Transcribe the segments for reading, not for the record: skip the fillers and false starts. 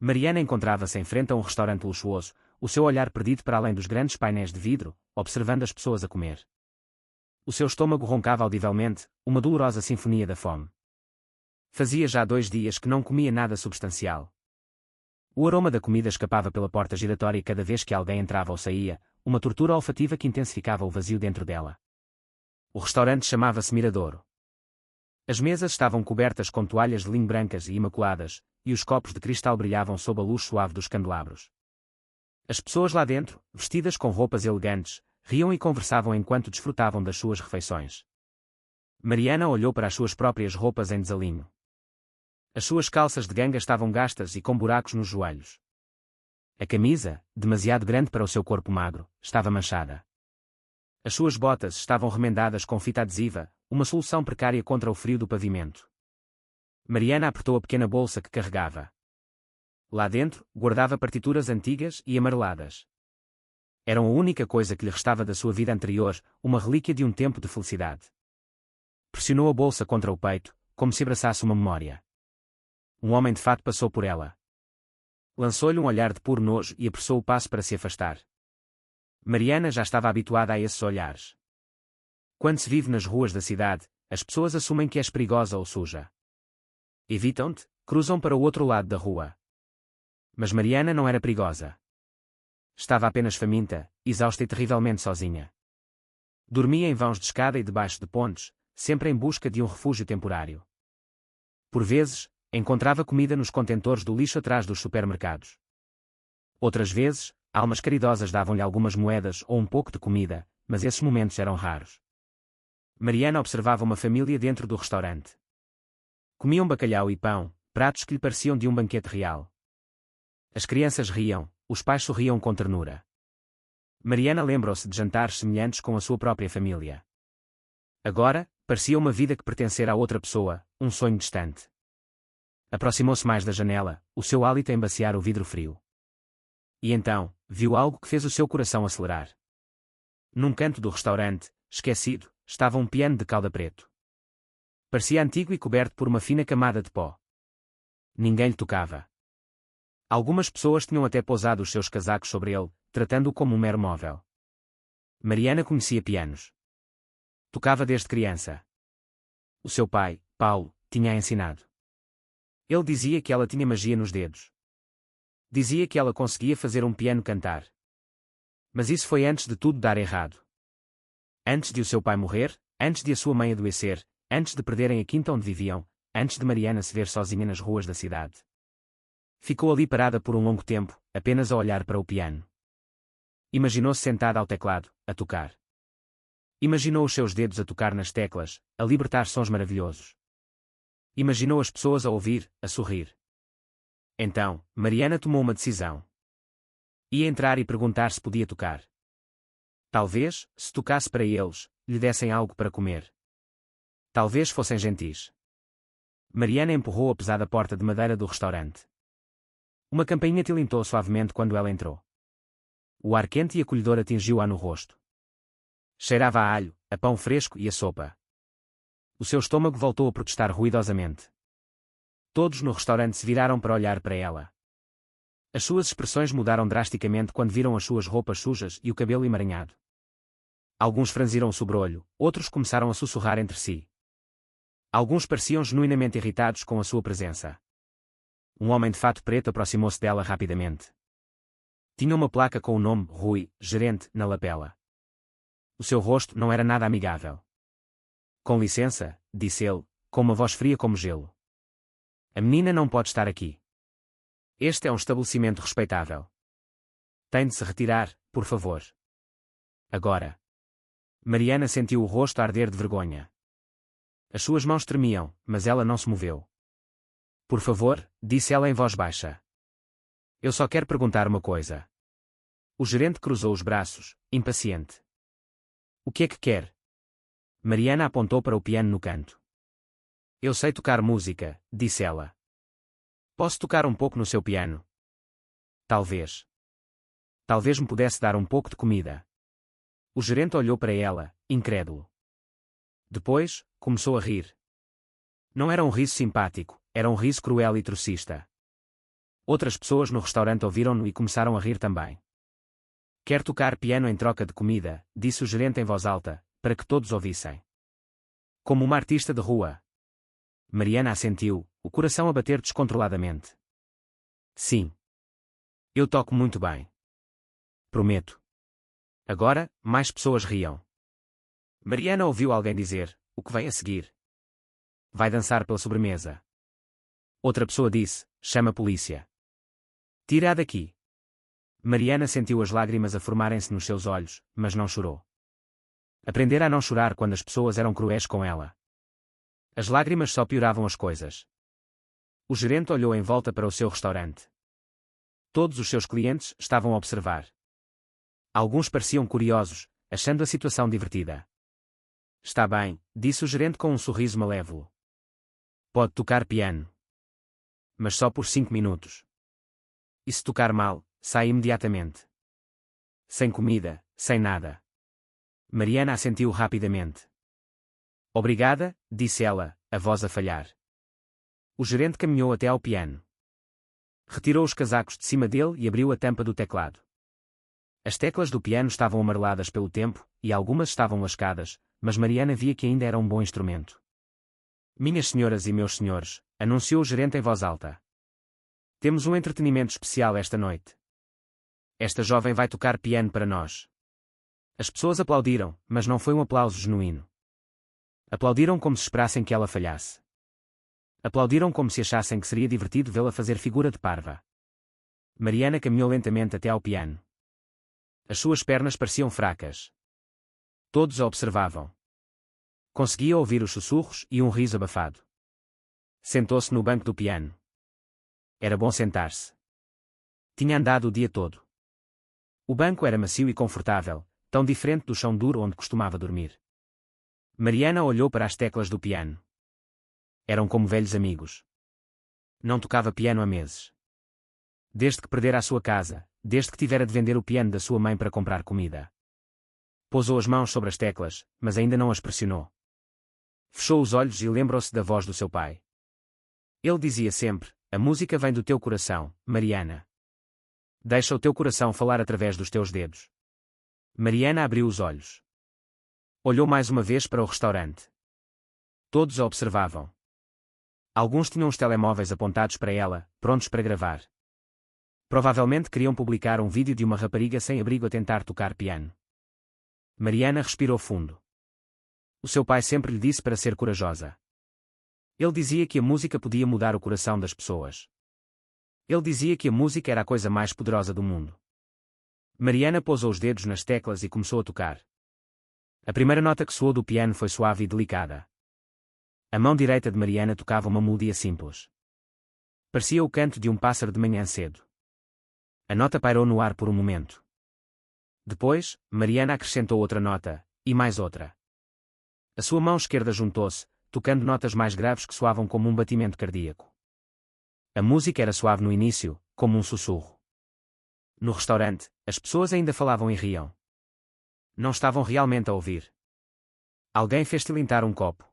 Mariana encontrava-se em frente a um restaurante luxuoso, o seu olhar perdido para além dos grandes painéis de vidro, observando as pessoas a comer. O seu estômago roncava audivelmente, uma dolorosa sinfonia da fome. Fazia já 2 dias que não comia nada substancial. O aroma da comida escapava pela porta giratória cada vez que alguém entrava ou saía, uma tortura olfativa que intensificava o vazio dentro dela. O restaurante chamava-se Miradouro. As mesas estavam cobertas com toalhas de linho brancas e imaculadas, e os copos de cristal brilhavam sob a luz suave dos candelabros. As pessoas lá dentro, vestidas com roupas elegantes, riam e conversavam enquanto desfrutavam das suas refeições. Mariana olhou para as suas próprias roupas em desalinho. As suas calças de ganga estavam gastas e com buracos nos joelhos. A camisa, demasiado grande para o seu corpo magro, estava manchada. As suas botas estavam remendadas com fita adesiva, uma solução precária contra o frio do pavimento. Mariana apertou a pequena bolsa que carregava. Lá dentro, guardava partituras antigas e amareladas. Eram a única coisa que lhe restava da sua vida anterior, uma relíquia de um tempo de felicidade. Pressionou a bolsa contra o peito, como se abraçasse uma memória. Um homem de fato passou por ela. Lançou-lhe um olhar de puro nojo e apressou o passo para se afastar. Mariana já estava habituada a esses olhares. Quando se vive nas ruas da cidade, as pessoas assumem que és perigosa ou suja. Evitam-te, cruzam para o outro lado da rua. Mas Mariana não era perigosa. Estava apenas faminta, exausta e terrivelmente sozinha. Dormia em vãos de escada e debaixo de pontes, sempre em busca de um refúgio temporário. Por vezes, encontrava comida nos contentores do lixo atrás dos supermercados. Outras vezes, almas caridosas davam-lhe algumas moedas ou um pouco de comida, mas esses momentos eram raros. Mariana observava uma família dentro do restaurante. Comiam bacalhau e pão, pratos que lhe pareciam de um banquete real. As crianças riam, os pais sorriam com ternura. Mariana lembrou-se de jantares semelhantes com a sua própria família. Agora, parecia uma vida que pertencera a outra pessoa, um sonho distante. Aproximou-se mais da janela, o seu hálito a embaciar o vidro frio. E então, viu algo que fez o seu coração acelerar. Num canto do restaurante, esquecido, estava um piano de cauda preto. Parecia antigo e coberto por uma fina camada de pó. Ninguém lhe tocava. Algumas pessoas tinham até pousado os seus casacos sobre ele, tratando-o como um mero móvel. Mariana conhecia pianos. Tocava desde criança. O seu pai, Paulo, tinha-a ensinado. Ele dizia que ela tinha magia nos dedos. Dizia que ela conseguia fazer um piano cantar. Mas isso foi antes de tudo dar errado. Antes de o seu pai morrer, antes de a sua mãe adoecer, antes de perderem a quinta onde viviam, antes de Mariana se ver sozinha nas ruas da cidade. Ficou ali parada por um longo tempo, apenas a olhar para o piano. Imaginou-se sentada ao teclado, a tocar. Imaginou os seus dedos a tocar nas teclas, a libertar sons maravilhosos. Imaginou as pessoas a ouvir, a sorrir. Então, Mariana tomou uma decisão. Ia entrar e perguntar se podia tocar. Talvez, se tocasse para eles, lhe dessem algo para comer. Talvez fossem gentis. Mariana empurrou a pesada porta de madeira do restaurante. Uma campainha tilintou suavemente quando ela entrou. O ar quente e acolhedor atingiu-a no rosto. Cheirava a alho, a pão fresco e a sopa. O seu estômago voltou a protestar ruidosamente. Todos no restaurante se viraram para olhar para ela. As suas expressões mudaram drasticamente quando viram as suas roupas sujas e o cabelo emaranhado. Alguns franziram o sobrolho, outros começaram a sussurrar entre si. Alguns pareciam genuinamente irritados com a sua presença. Um homem de fato preto aproximou-se dela rapidamente. Tinha uma placa com o nome Rui, gerente, na lapela. O seu rosto não era nada amigável. Com licença, disse ele, com uma voz fria como gelo. A menina não pode estar aqui. Este é um estabelecimento respeitável. Tem de se retirar, por favor. Agora. Mariana sentiu o rosto arder de vergonha. As suas mãos tremiam, mas ela não se moveu. Por favor, disse ela em voz baixa. Eu só quero perguntar uma coisa. O gerente cruzou os braços, impaciente. O que é que quer? Mariana apontou para o piano no canto. Eu sei tocar música, disse ela. Posso tocar um pouco no seu piano? Talvez. Talvez me pudesse dar um pouco de comida. O gerente olhou para ela, incrédulo. Depois, começou a rir. Não era um riso simpático, era um riso cruel e trocista. Outras pessoas no restaurante ouviram-no e começaram a rir também. Quer tocar piano em troca de comida, disse o gerente em voz alta, para que todos ouvissem. Como uma artista de rua. Mariana assentiu, o coração a bater descontroladamente. Sim. Eu toco muito bem. Prometo. Agora, mais pessoas riam. Mariana ouviu alguém dizer, o que vem a seguir? Vai dançar pela sobremesa. Outra pessoa disse, chama a polícia. Tira-a daqui. Mariana sentiu as lágrimas a formarem-se nos seus olhos, mas não chorou. Aprendera a não chorar quando as pessoas eram cruéis com ela. As lágrimas só pioravam as coisas. O gerente olhou em volta para o seu restaurante. Todos os seus clientes estavam a observar. Alguns pareciam curiosos, achando a situação divertida. Está bem, disse o gerente com um sorriso malévolo. Pode tocar piano. Mas só por 5 minutos. E se tocar mal, sai imediatamente. Sem comida, sem nada. Mariana assentiu rapidamente. Obrigada, disse ela, a voz a falhar. O gerente caminhou até ao piano. Retirou os casacos de cima dele e abriu a tampa do teclado. As teclas do piano estavam amareladas pelo tempo, e algumas estavam lascadas, mas Mariana via que ainda era um bom instrumento. Minhas senhoras e meus senhores, anunciou o gerente em voz alta. Temos um entretenimento especial esta noite. Esta jovem vai tocar piano para nós. As pessoas aplaudiram, mas não foi um aplauso genuíno. Aplaudiram como se esperassem que ela falhasse. Aplaudiram como se achassem que seria divertido vê-la fazer figura de parva. Mariana caminhou lentamente até ao piano. As suas pernas pareciam fracas. Todos a observavam. Conseguia ouvir os sussurros e um riso abafado. Sentou-se no banco do piano. Era bom sentar-se. Tinha andado o dia todo. O banco era macio e confortável, tão diferente do chão duro onde costumava dormir. Mariana olhou para as teclas do piano. Eram como velhos amigos. Não tocava piano há meses. Desde que perdera a sua casa, desde que tivera de vender o piano da sua mãe para comprar comida. Pousou as mãos sobre as teclas, mas ainda não as pressionou. Fechou os olhos e lembrou-se da voz do seu pai. Ele dizia sempre, a música vem do teu coração, Mariana. Deixa o teu coração falar através dos teus dedos. Mariana abriu os olhos. Olhou mais uma vez para o restaurante. Todos a observavam. Alguns tinham os telemóveis apontados para ela, prontos para gravar. Provavelmente queriam publicar um vídeo de uma rapariga sem abrigo a tentar tocar piano. Mariana respirou fundo. O seu pai sempre lhe disse para ser corajosa. Ele dizia que a música podia mudar o coração das pessoas. Ele dizia que a música era a coisa mais poderosa do mundo. Mariana pousou os dedos nas teclas e começou a tocar. A primeira nota que soou do piano foi suave e delicada. A mão direita de Mariana tocava uma melodia simples. Parecia o canto de um pássaro de manhã cedo. A nota pairou no ar por um momento. Depois, Mariana acrescentou outra nota, e mais outra. A sua mão esquerda juntou-se, tocando notas mais graves que soavam como um batimento cardíaco. A música era suave no início, como um sussurro. No restaurante, as pessoas ainda falavam e riam. Não estavam realmente a ouvir. Alguém fez tilintar um copo.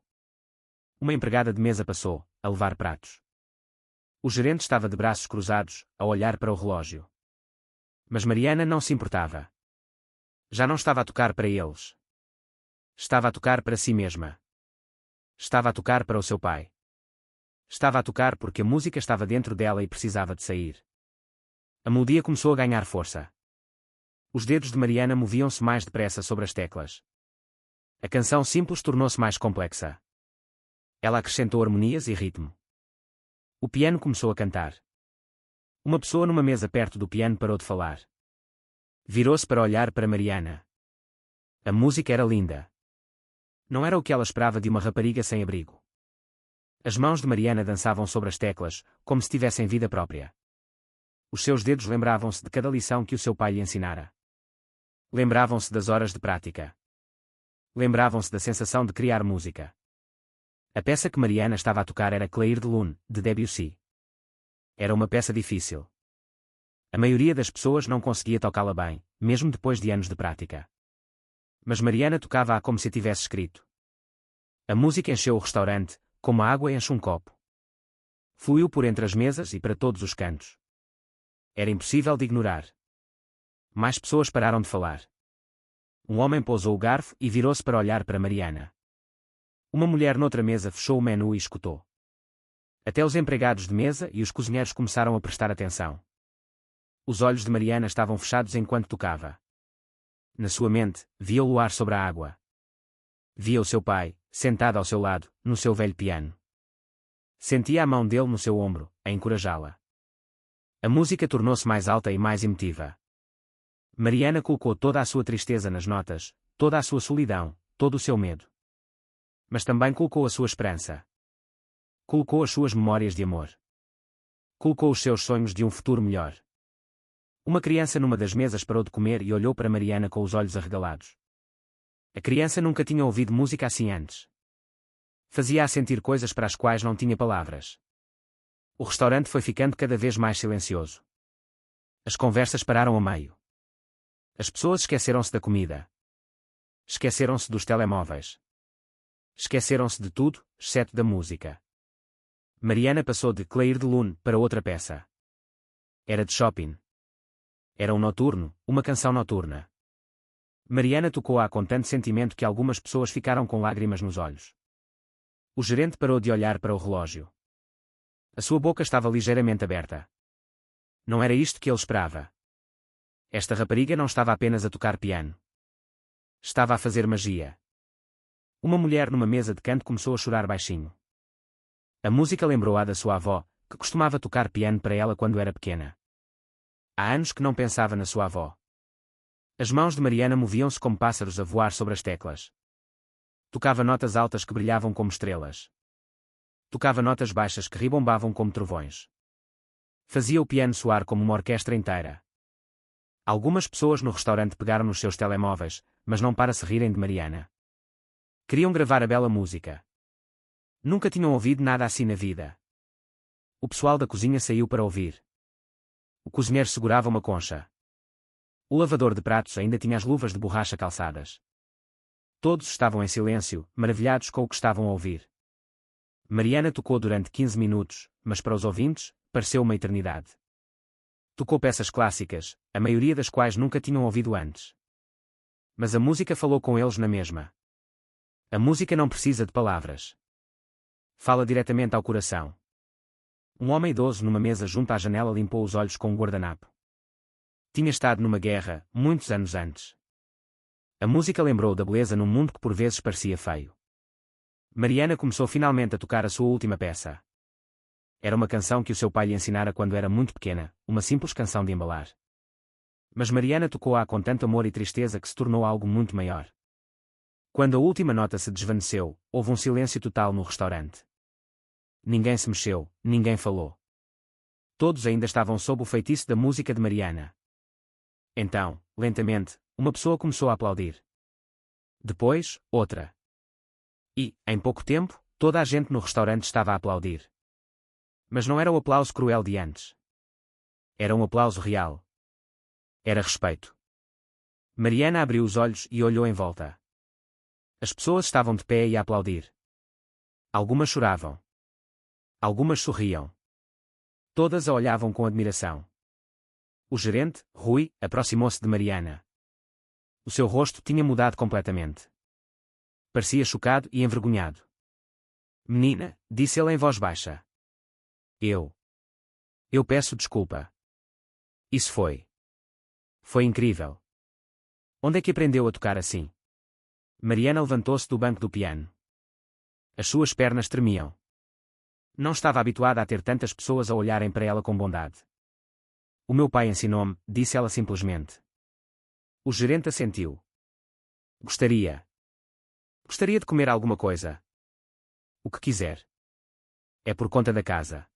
Uma empregada de mesa passou, a levar pratos. O gerente estava de braços cruzados, a olhar para o relógio. Mas Mariana não se importava. Já não estava a tocar para eles. Estava a tocar para si mesma. Estava a tocar para o seu pai. Estava a tocar porque a música estava dentro dela e precisava de sair. A melodia começou a ganhar força. Os dedos de Mariana moviam-se mais depressa sobre as teclas. A canção simples tornou-se mais complexa. Ela acrescentou harmonias e ritmo. O piano começou a cantar. Uma pessoa numa mesa perto do piano parou de falar. Virou-se para olhar para Mariana. A música era linda. Não era o que ela esperava de uma rapariga sem abrigo. As mãos de Mariana dançavam sobre as teclas, como se tivessem vida própria. Os seus dedos lembravam-se de cada lição que o seu pai lhe ensinara. Lembravam-se das horas de prática. Lembravam-se da sensação de criar música. A peça que Mariana estava a tocar era Clair de Lune, de Debussy. Era uma peça difícil. A maioria das pessoas não conseguia tocá-la bem, mesmo depois de anos de prática. Mas Mariana tocava-a como se a tivesse escrito. A música encheu o restaurante, como a água enche um copo. Fluiu por entre as mesas e para todos os cantos. Era impossível de ignorar. Mais pessoas pararam de falar. Um homem pousou o garfo e virou-se para olhar para Mariana. Uma mulher noutra mesa fechou o menu e escutou. Até os empregados de mesa e os cozinheiros começaram a prestar atenção. Os olhos de Mariana estavam fechados enquanto tocava. Na sua mente, via o luar sobre a água. Via o seu pai, sentado ao seu lado, no seu velho piano. Sentia a mão dele no seu ombro, a encorajá-la. A música tornou-se mais alta e mais emotiva. Mariana colocou toda a sua tristeza nas notas, toda a sua solidão, todo o seu medo. Mas também colocou a sua esperança. Colocou as suas memórias de amor. Colocou os seus sonhos de um futuro melhor. Uma criança numa das mesas parou de comer e olhou para Mariana com os olhos arregalados. A criança nunca tinha ouvido música assim antes. Fazia-a sentir coisas para as quais não tinha palavras. O restaurante foi ficando cada vez mais silencioso. As conversas pararam a meio. As pessoas esqueceram-se da comida. Esqueceram-se dos telemóveis. Esqueceram-se de tudo, exceto da música. Mariana passou de Clair de Lune para outra peça. Era de Chopin. Era um noturno, uma canção noturna. Mariana tocou-a com tanto sentimento que algumas pessoas ficaram com lágrimas nos olhos. O gerente parou de olhar para o relógio. A sua boca estava ligeiramente aberta. Não era isto que ele esperava. Esta rapariga não estava apenas a tocar piano. Estava a fazer magia. Uma mulher numa mesa de canto começou a chorar baixinho. A música lembrou-a da sua avó, que costumava tocar piano para ela quando era pequena. Há anos que não pensava na sua avó. As mãos de Mariana moviam-se como pássaros a voar sobre as teclas. Tocava notas altas que brilhavam como estrelas. Tocava notas baixas que ribombavam como trovões. Fazia o piano soar como uma orquestra inteira. Algumas pessoas no restaurante pegaram nos seus telemóveis, mas não para se rirem de Mariana. Queriam gravar a bela música. Nunca tinham ouvido nada assim na vida. O pessoal da cozinha saiu para ouvir. O cozinheiro segurava uma concha. O lavador de pratos ainda tinha as luvas de borracha calçadas. Todos estavam em silêncio, maravilhados com o que estavam a ouvir. Mariana tocou durante 15 minutos, mas para os ouvintes, pareceu uma eternidade. Tocou peças clássicas, a maioria das quais nunca tinham ouvido antes. Mas a música falou com eles na mesma. A música não precisa de palavras. Fala diretamente ao coração. Um homem idoso numa mesa junto à janela limpou os olhos com um guardanapo. Tinha estado numa guerra, muitos anos antes. A música lembrou da beleza num mundo que por vezes parecia feio. Mariana começou finalmente a tocar a sua última peça. Era uma canção que o seu pai lhe ensinara quando era muito pequena, uma simples canção de embalar. Mas Mariana tocou-a com tanto amor e tristeza que se tornou algo muito maior. Quando a última nota se desvaneceu, houve um silêncio total no restaurante. Ninguém se mexeu, ninguém falou. Todos ainda estavam sob o feitiço da música de Mariana. Então, lentamente, uma pessoa começou a aplaudir. Depois, outra. E, em pouco tempo, toda a gente no restaurante estava a aplaudir. Mas não era o aplauso cruel de antes. Era um aplauso real. Era respeito. Mariana abriu os olhos e olhou em volta. As pessoas estavam de pé e a aplaudir. Algumas choravam. Algumas sorriam. Todas a olhavam com admiração. O gerente, Rui, aproximou-se de Mariana. O seu rosto tinha mudado completamente. Parecia chocado e envergonhado. Menina, disse ele em voz baixa. Eu peço desculpa. Isso foi. Foi incrível. Onde é que aprendeu a tocar assim? Mariana levantou-se do banco do piano. As suas pernas tremiam. Não estava habituada a ter tantas pessoas a olharem para ela com bondade. O meu pai ensinou-me, disse ela simplesmente. O gerente assentiu. Gostaria de comer alguma coisa. O que quiser. É por conta da casa.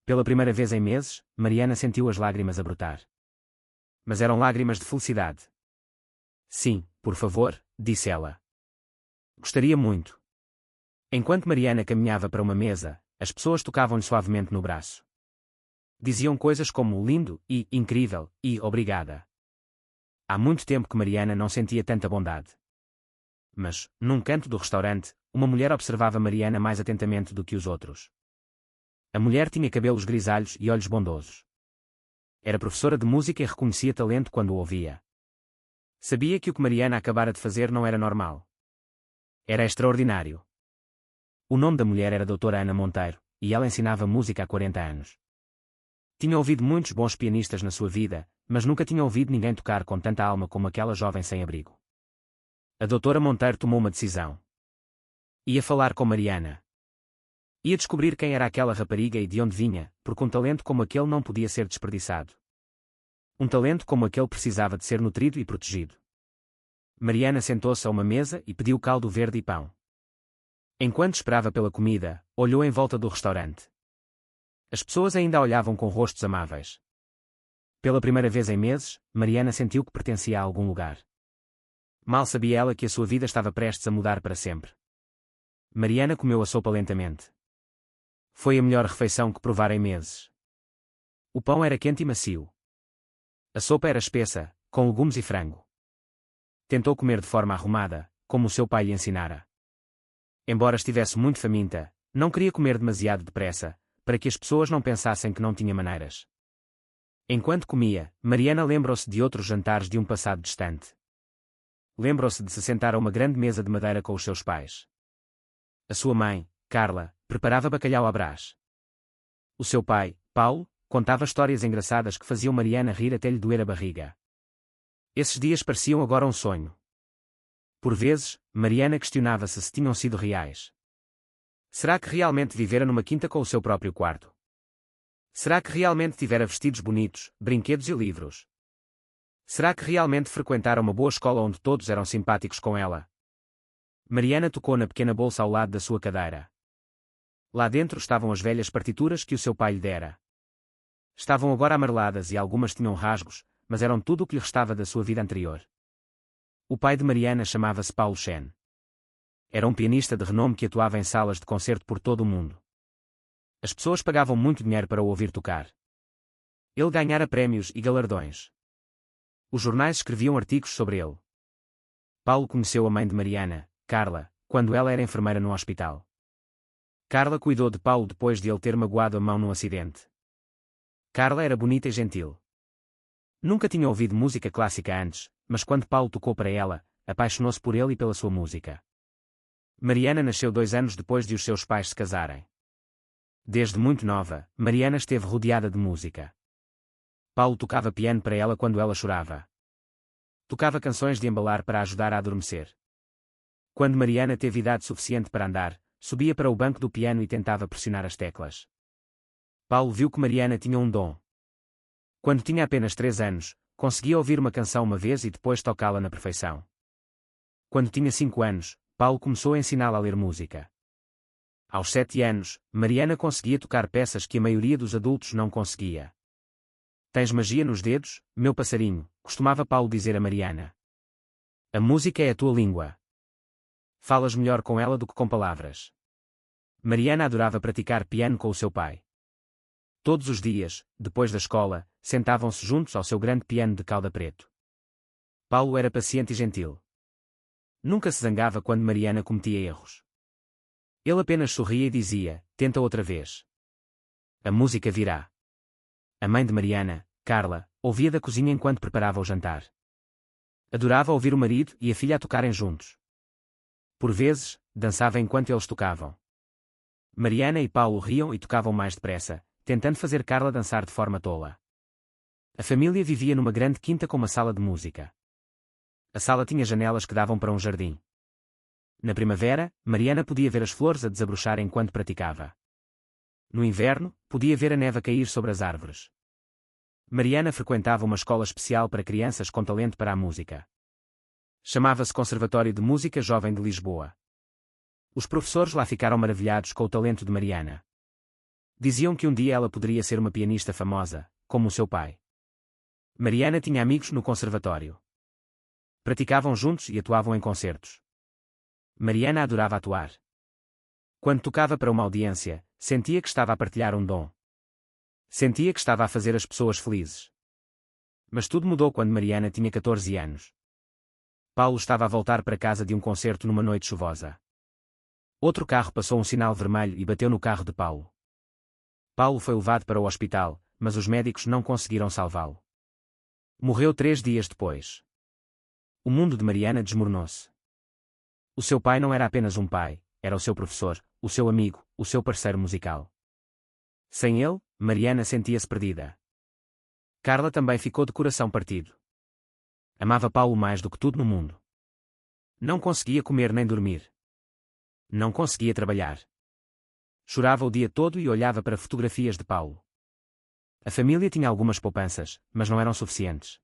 Pela primeira vez em meses, Mariana sentiu as lágrimas a brotar. Mas eram lágrimas de felicidade. Sim, por favor, disse ela. Gostaria muito. Enquanto Mariana caminhava para uma mesa, as pessoas tocavam-lhe suavemente no braço. Diziam coisas como lindo e incrível e obrigada. Há muito tempo que Mariana não sentia tanta bondade. Mas, num canto do restaurante, uma mulher observava Mariana mais atentamente do que os outros. A mulher tinha cabelos grisalhos e olhos bondosos. Era professora de música e reconhecia talento quando o ouvia. Sabia que o que Mariana acabara de fazer não era normal. Era extraordinário. O nome da mulher era Doutora Ana Monteiro, e ela ensinava música há 40 anos. Tinha ouvido muitos bons pianistas na sua vida, mas nunca tinha ouvido ninguém tocar com tanta alma como aquela jovem sem abrigo. A doutora Monteiro tomou uma decisão. Ia falar com Mariana. Ia descobrir quem era aquela rapariga e de onde vinha, porque um talento como aquele não podia ser desperdiçado. Um talento como aquele precisava de ser nutrido e protegido. Mariana sentou-se a uma mesa e pediu caldo verde e pão. Enquanto esperava pela comida, olhou em volta do restaurante. As pessoas ainda a olhavam com rostos amáveis. Pela primeira vez em meses, Mariana sentiu que pertencia a algum lugar. Mal sabia ela que a sua vida estava prestes a mudar para sempre. Mariana comeu a sopa lentamente. Foi a melhor refeição que provara em meses. O pão era quente e macio. A sopa era espessa, com legumes e frango. Tentou comer de forma arrumada, como o seu pai lhe ensinara. Embora estivesse muito faminta, não queria comer demasiado depressa, para que as pessoas não pensassem que não tinha maneiras. Enquanto comia, Mariana lembrou-se de outros jantares de um passado distante. Lembrou-se de se sentar a uma grande mesa de madeira com os seus pais. A sua mãe, Carla, preparava bacalhau à Brás. O seu pai, Paulo, contava histórias engraçadas que faziam Mariana rir até lhe doer a barriga. Esses dias pareciam agora um sonho. Por vezes, Mariana questionava-se se tinham sido reais. Será que realmente vivera numa quinta com o seu próprio quarto? Será que realmente tivera vestidos bonitos, brinquedos e livros? Será que realmente frequentara uma boa escola onde todos eram simpáticos com ela? Mariana tocou na pequena bolsa ao lado da sua cadeira. Lá dentro estavam as velhas partituras que o seu pai lhe dera. Estavam agora amareladas e algumas tinham rasgos, mas eram tudo o que lhe restava da sua vida anterior. O pai de Mariana chamava-se Paulo Chen. Era um pianista de renome que atuava em salas de concerto por todo o mundo. As pessoas pagavam muito dinheiro para o ouvir tocar. Ele ganhara prémios e galardões. Os jornais escreviam artigos sobre ele. Paulo conheceu a mãe de Mariana, Carla, quando ela era enfermeira no hospital. Carla cuidou de Paulo depois de ele ter magoado a mão num acidente. Carla era bonita e gentil. Nunca tinha ouvido música clássica antes, mas quando Paulo tocou para ela, apaixonou-se por ele e pela sua música. Mariana nasceu 2 anos depois de os seus pais se casarem. Desde muito nova, Mariana esteve rodeada de música. Paulo tocava piano para ela quando ela chorava. Tocava canções de embalar para ajudar a adormecer. Quando Mariana teve idade suficiente para andar, subia para o banco do piano e tentava pressionar as teclas. Paulo viu que Mariana tinha um dom. Quando tinha apenas 3 anos, conseguia ouvir uma canção uma vez e depois tocá-la na perfeição. Quando tinha 5 anos, Paulo começou a ensiná-la a ler música. Aos 7 anos, Mariana conseguia tocar peças que a maioria dos adultos não conseguia. Tens magia nos dedos, meu passarinho, costumava Paulo dizer a Mariana. A música é a tua língua. Falas melhor com ela do que com palavras. Mariana adorava praticar piano com o seu pai. Todos os dias, depois da escola, sentavam-se juntos ao seu grande piano de cauda preto. Paulo era paciente e gentil. Nunca se zangava quando Mariana cometia erros. Ele apenas sorria e dizia, tenta outra vez. A música virá. A mãe de Mariana, Carla, ouvia da cozinha enquanto preparava o jantar. Adorava ouvir o marido e a filha a tocarem juntos. Por vezes, dançava enquanto eles tocavam. Mariana e Paulo riam e tocavam mais depressa, tentando fazer Carla dançar de forma tola. A família vivia numa grande quinta com uma sala de música. A sala tinha janelas que davam para um jardim. Na primavera, Mariana podia ver as flores a desabrochar enquanto praticava. No inverno, podia ver a neve a cair sobre as árvores. Mariana frequentava uma escola especial para crianças com talento para a música. Chamava-se Conservatório de Música Jovem de Lisboa. Os professores lá ficaram maravilhados com o talento de Mariana. Diziam que um dia ela poderia ser uma pianista famosa, como o seu pai. Mariana tinha amigos no conservatório. Praticavam juntos e atuavam em concertos. Mariana adorava atuar. Quando tocava para uma audiência, sentia que estava a partilhar um dom. Sentia que estava a fazer as pessoas felizes. Mas tudo mudou quando Mariana tinha 14 anos. Paulo estava a voltar para casa de um concerto numa noite chuvosa. Outro carro passou um sinal vermelho e bateu no carro de Paulo. Paulo foi levado para o hospital, mas os médicos não conseguiram salvá-lo. Morreu 3 dias depois. O mundo de Mariana desmoronou-se. O seu pai não era apenas um pai, era o seu professor, o seu amigo, o seu parceiro musical. Sem ele, Mariana sentia-se perdida. Carla também ficou de coração partido. Amava Paulo mais do que tudo no mundo. Não conseguia comer nem dormir. Não conseguia trabalhar. Chorava o dia todo e olhava para fotografias de Paulo. A família tinha algumas poupanças, mas não eram suficientes.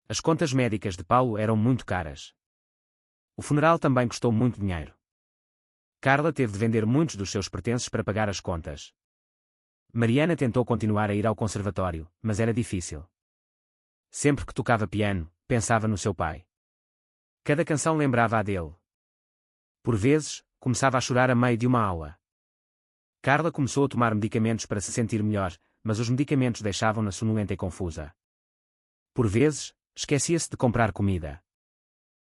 As contas médicas de Paulo eram muito caras. O funeral também custou muito dinheiro. Carla teve de vender muitos dos seus pertences para pagar as contas. Mariana tentou continuar a ir ao conservatório, mas era difícil. Sempre que tocava piano, pensava no seu pai. Cada canção lembrava a dele. Por vezes, começava a chorar a meio de uma aula. Carla começou a tomar medicamentos para se sentir melhor, mas os medicamentos deixavam-na sonolenta e confusa. Por vezes, esquecia-se de comprar comida.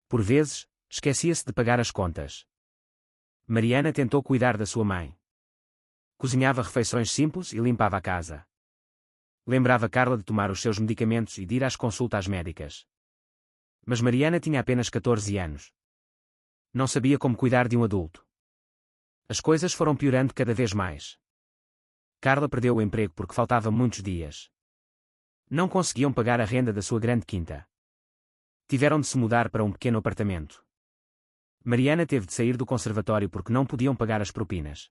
Por vezes, esquecia-se de pagar as contas. Mariana tentou cuidar da sua mãe. Cozinhava refeições simples e limpava a casa. Lembrava Carla de tomar os seus medicamentos e de ir às consultas médicas. Mas Mariana tinha apenas 14 anos. Não sabia como cuidar de um adulto. As coisas foram piorando cada vez mais. Carla perdeu o emprego porque faltava muitos dias. Não conseguiam pagar a renda da sua grande quinta. Tiveram de se mudar para um pequeno apartamento. Mariana teve de sair do conservatório porque não podiam pagar as propinas.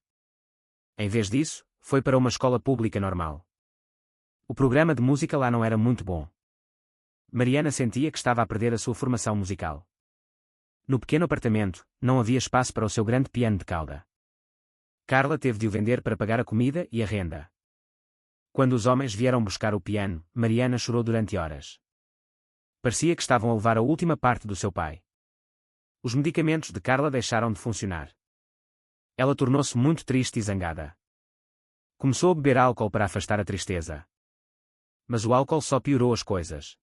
Em vez disso, foi para uma escola pública normal. O programa de música lá não era muito bom. Mariana sentia que estava a perder a sua formação musical. No pequeno apartamento, não havia espaço para o seu grande piano de cauda. Carla teve de o vender para pagar a comida e a renda. Quando os homens vieram buscar o piano, Mariana chorou durante horas. Parecia que estavam a levar a última parte do seu pai. Os medicamentos de Carla deixaram de funcionar. Ela tornou-se muito triste e zangada. Começou a beber álcool para afastar a tristeza. Mas o álcool só piorou as coisas.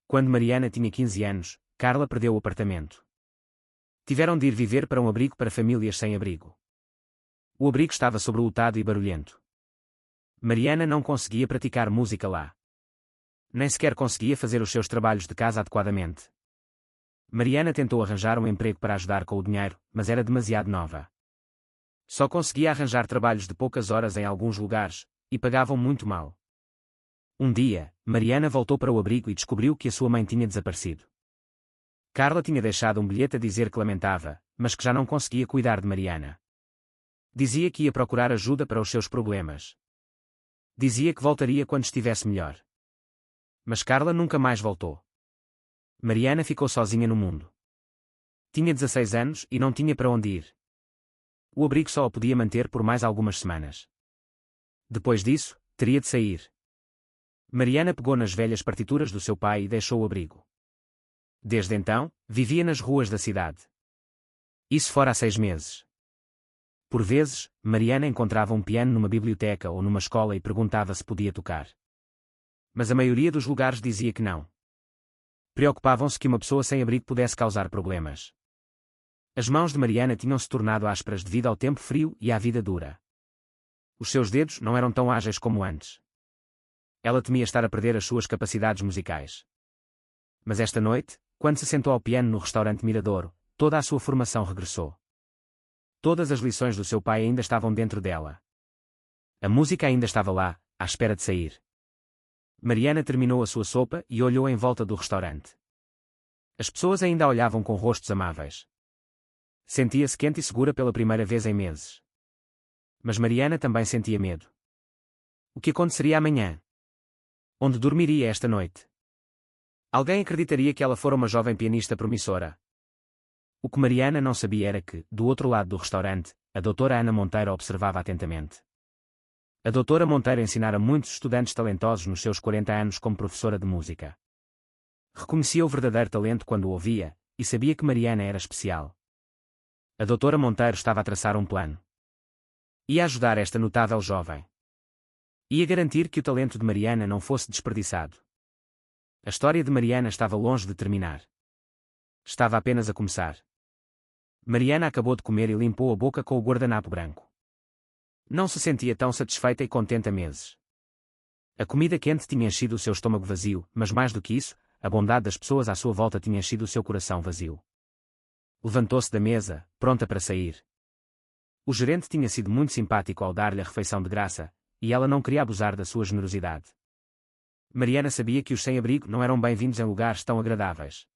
Quando Mariana tinha 15 anos, Carla perdeu o apartamento. Tiveram de ir viver para um abrigo para famílias sem abrigo. O abrigo estava sobrelotado e barulhento. Mariana não conseguia praticar música lá. Nem sequer conseguia fazer os seus trabalhos de casa adequadamente. Mariana tentou arranjar um emprego para ajudar com o dinheiro, mas era demasiado nova. Só conseguia arranjar trabalhos de poucas horas em alguns lugares, e pagavam muito mal. Um dia, Mariana voltou para o abrigo e descobriu que a sua mãe tinha desaparecido. Carla tinha deixado um bilhete a dizer que lamentava, mas que já não conseguia cuidar de Mariana. Dizia que ia procurar ajuda para os seus problemas. Dizia que voltaria quando estivesse melhor. Mas Carla nunca mais voltou. Mariana ficou sozinha no mundo. Tinha 16 anos e não tinha para onde ir. O abrigo só a podia manter por mais algumas semanas. Depois disso, teria de sair. Mariana pegou nas velhas partituras do seu pai e deixou o abrigo. Desde então, vivia nas ruas da cidade. Isso fora há 6 meses. Por vezes, Mariana encontrava um piano numa biblioteca ou numa escola e perguntava se podia tocar. Mas a maioria dos lugares dizia que não. Preocupavam-se que uma pessoa sem abrigo pudesse causar problemas. As mãos de Mariana tinham se tornado ásperas devido ao tempo frio e à vida dura. Os seus dedos não eram tão ágeis como antes. Ela temia estar a perder as suas capacidades musicais. Mas esta noite, quando se sentou ao piano no restaurante Miradouro, toda a sua formação regressou. Todas as lições do seu pai ainda estavam dentro dela. A música ainda estava lá, à espera de sair. Mariana terminou a sua sopa e olhou em volta do restaurante. As pessoas ainda a olhavam com rostos amáveis. Sentia-se quente e segura pela primeira vez em meses. Mas Mariana também sentia medo. O que aconteceria amanhã? Onde dormiria esta noite? Alguém acreditaria que ela fora uma jovem pianista promissora? O que Mariana não sabia era que, do outro lado do restaurante, a doutora Ana Monteiro observava atentamente. A doutora Monteiro ensinara muitos estudantes talentosos nos seus 40 anos como professora de música. Reconhecia o verdadeiro talento quando o ouvia, e sabia que Mariana era especial. A doutora Monteiro estava a traçar um plano. Ia ajudar esta notável jovem. Ia garantir que o talento de Mariana não fosse desperdiçado. A história de Mariana estava longe de terminar. Estava apenas a começar. Mariana acabou de comer e limpou a boca com o guardanapo branco. Não se sentia tão satisfeita e contente há meses. A comida quente tinha enchido o seu estômago vazio, mas mais do que isso, a bondade das pessoas à sua volta tinha enchido o seu coração vazio. Levantou-se da mesa, pronta para sair. O gerente tinha sido muito simpático ao dar-lhe a refeição de graça, e ela não queria abusar da sua generosidade. Mariana sabia que os sem-abrigo não eram bem-vindos em lugares tão agradáveis.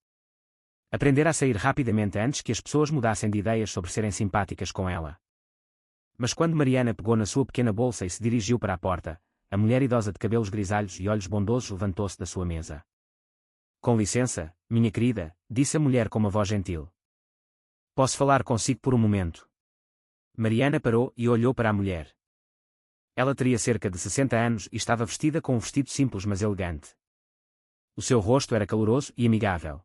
Aprendera a sair rapidamente antes que as pessoas mudassem de ideias sobre serem simpáticas com ela. Mas quando Mariana pegou na sua pequena bolsa e se dirigiu para a porta, a mulher idosa de cabelos grisalhos e olhos bondosos levantou-se da sua mesa. Com licença, minha querida, disse a mulher com uma voz gentil. Posso falar consigo por um momento? Mariana parou e olhou para a mulher. Ela teria cerca de 60 anos e estava vestida com um vestido simples mas elegante. O seu rosto era caloroso e amigável.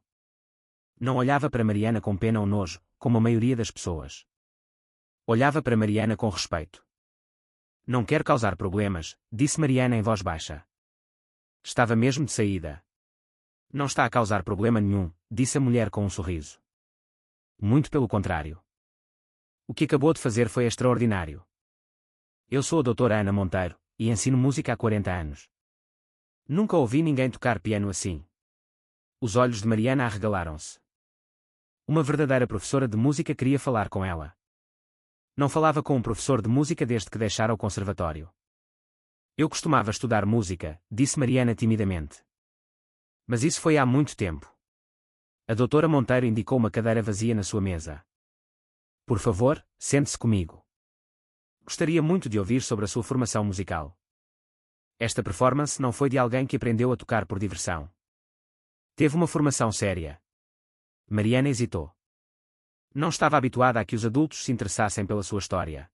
Não olhava para Mariana com pena ou nojo, como a maioria das pessoas. Olhava para Mariana com respeito. Não quero causar problemas, disse Mariana em voz baixa. Estava mesmo de saída. Não está a causar problema nenhum, disse a mulher com um sorriso. Muito pelo contrário. O que acabou de fazer foi extraordinário. Eu sou a doutora Ana Monteiro, e ensino música há 40 anos. Nunca ouvi ninguém tocar piano assim. Os olhos de Mariana arregalaram-se. Uma verdadeira professora de música queria falar com ela. Não falava com um professor de música desde que deixara o conservatório. Eu costumava estudar música, disse Mariana timidamente. Mas isso foi há muito tempo. A doutora Monteiro indicou uma cadeira vazia na sua mesa. Por favor, sente-se comigo. Gostaria muito de ouvir sobre a sua formação musical. Esta performance não foi de alguém que aprendeu a tocar por diversão. Teve uma formação séria. Mariana hesitou. Não estava habituada a que os adultos se interessassem pela sua história.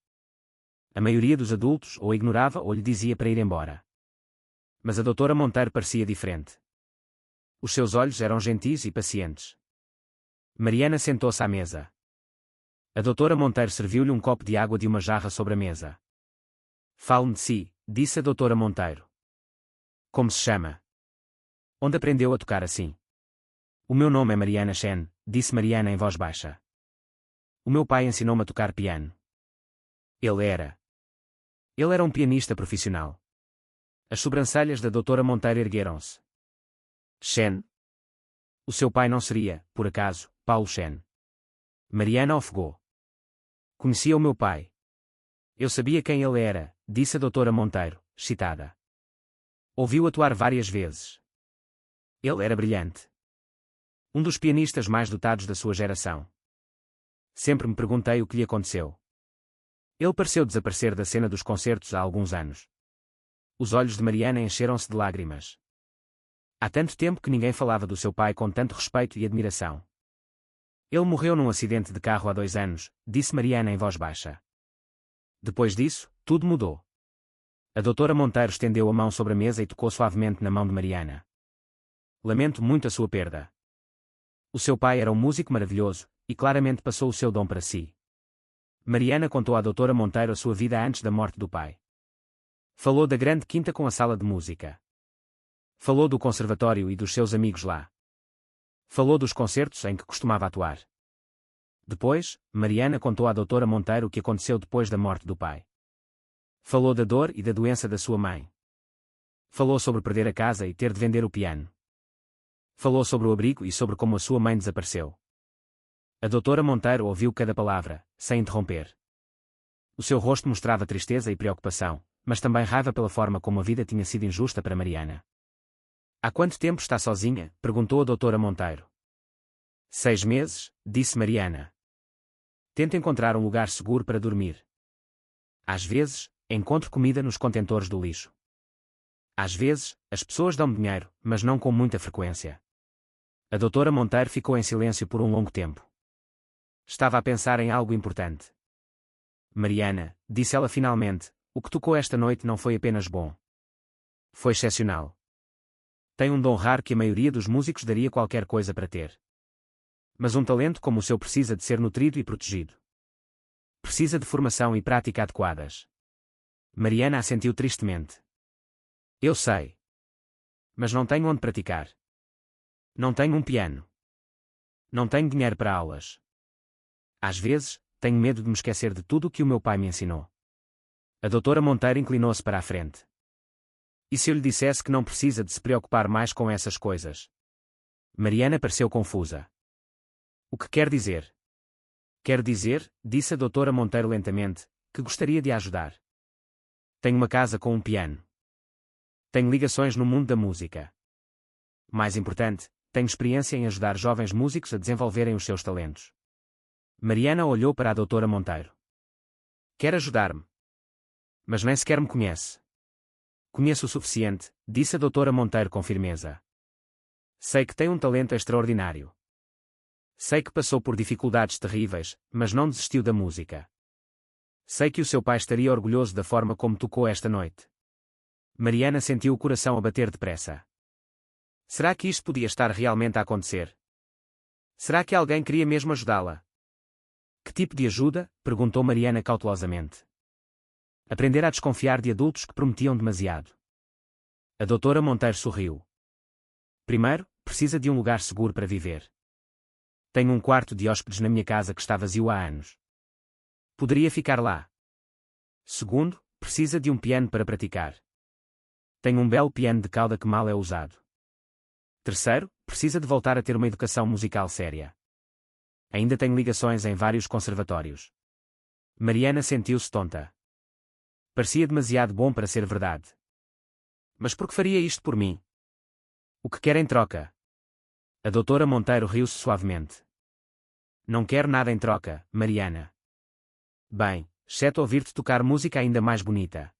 A maioria dos adultos ou ignorava ou lhe dizia para ir embora. Mas a doutora Monteiro parecia diferente. Os seus olhos eram gentis e pacientes. Mariana sentou-se à mesa. A doutora Monteiro serviu-lhe um copo de água de uma jarra sobre a mesa. Fale-me de si, disse a doutora Monteiro. Como se chama? Onde aprendeu a tocar assim? O meu nome é Mariana Chen, disse Mariana em voz baixa. O meu pai ensinou-me a tocar piano. Ele era um pianista profissional. As sobrancelhas da doutora Monteiro ergueram-se. Chen? O seu pai não seria, por acaso, Paulo Chen? Mariana ofegou. Conhecia o meu pai. Eu sabia quem ele era, disse a doutora Monteiro, excitada. Ouviu atuar várias vezes. Ele era brilhante. Um dos pianistas mais dotados da sua geração. Sempre me perguntei o que lhe aconteceu. Ele pareceu desaparecer da cena dos concertos há alguns anos. Os olhos de Mariana encheram-se de lágrimas. Há tanto tempo que ninguém falava do seu pai com tanto respeito e admiração. Ele morreu num acidente de carro há 2 anos, disse Mariana em voz baixa. Depois disso, tudo mudou. A doutora Monteiro estendeu a mão sobre a mesa e tocou suavemente na mão de Mariana. Lamento muito a sua perda. O seu pai era um músico maravilhoso, e claramente passou o seu dom para si. Mariana contou à doutora Monteiro a sua vida antes da morte do pai. Falou da grande quinta com a sala de música. Falou do conservatório e dos seus amigos lá. Falou dos concertos em que costumava atuar. Depois, Mariana contou à doutora Monteiro o que aconteceu depois da morte do pai. Falou da dor e da doença da sua mãe. Falou sobre perder a casa e ter de vender o piano. Falou sobre o abrigo e sobre como a sua mãe desapareceu. A doutora Monteiro ouviu cada palavra, sem interromper. O seu rosto mostrava tristeza e preocupação, mas também raiva pela forma como a vida tinha sido injusta para Mariana. Há quanto tempo está sozinha? Perguntou a doutora Monteiro. 6 meses, disse Mariana. Tenta encontrar um lugar seguro para dormir. Às vezes, encontro comida nos contentores do lixo. Às vezes, as pessoas dão-me dinheiro, mas não com muita frequência. A doutora Monteiro ficou em silêncio por um longo tempo. Estava a pensar em algo importante. Mariana, disse ela finalmente, o que tocou esta noite não foi apenas bom. Foi excepcional. Tem um dom raro que a maioria dos músicos daria qualquer coisa para ter. Mas um talento como o seu precisa de ser nutrido e protegido. Precisa de formação e prática adequadas. Mariana assentiu tristemente. Eu sei. Mas não tenho onde praticar. Não tenho um piano. Não tenho dinheiro para aulas. Às vezes, tenho medo de me esquecer de tudo o que o meu pai me ensinou. A doutora Monteiro inclinou-se para a frente. E se eu lhe dissesse que não precisa de se preocupar mais com essas coisas? Mariana pareceu confusa. O que quer dizer? Quero dizer, disse a doutora Monteiro lentamente, que gostaria de a ajudar. Tenho uma casa com um piano. Tenho ligações no mundo da música. Mais importante, tenho experiência em ajudar jovens músicos a desenvolverem os seus talentos. Mariana olhou para a doutora Monteiro. Quer ajudar-me? Mas nem sequer me conhece. Conheço o suficiente, disse a doutora Monteiro com firmeza. Sei que tem um talento extraordinário. Sei que passou por dificuldades terríveis, mas não desistiu da música. Sei que o seu pai estaria orgulhoso da forma como tocou esta noite. Mariana sentiu o coração a bater depressa. Será que isto podia estar realmente a acontecer? Será que alguém queria mesmo ajudá-la? Que tipo de ajuda? Perguntou Mariana cautelosamente. Aprender a desconfiar de adultos que prometiam demasiado. A doutora Monteiro sorriu. Primeiro, precisa de um lugar seguro para viver. Tenho um quarto de hóspedes na minha casa que está vazio há anos. Poderia ficar lá. Segundo, precisa de um piano para praticar. Tenho um belo piano de cauda que mal é usado. Terceiro, precisa de voltar a ter uma educação musical séria. Ainda tenho ligações em vários conservatórios. Mariana sentiu-se tonta. Parecia demasiado bom para ser verdade. Mas por que faria isto por mim? O que quer em troca? A doutora Monteiro riu-se suavemente. Não quero nada em troca, Mariana. Bem, exceto ouvir-te tocar música ainda mais bonita.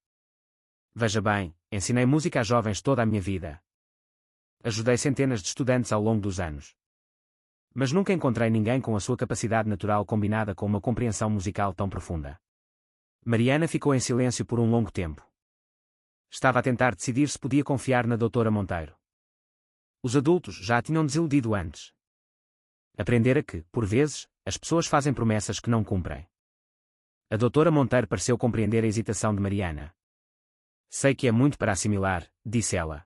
Veja bem, ensinei música a jovens toda a minha vida. Ajudei centenas de estudantes ao longo dos anos. Mas nunca encontrei ninguém com a sua capacidade natural combinada com uma compreensão musical tão profunda. Mariana ficou em silêncio por um longo tempo. Estava a tentar decidir se podia confiar na doutora Monteiro. Os adultos já a tinham desiludido antes. Aprendera que, por vezes, as pessoas fazem promessas que não cumprem. A doutora Monteiro pareceu compreender a hesitação de Mariana. Sei que é muito para assimilar, disse ela.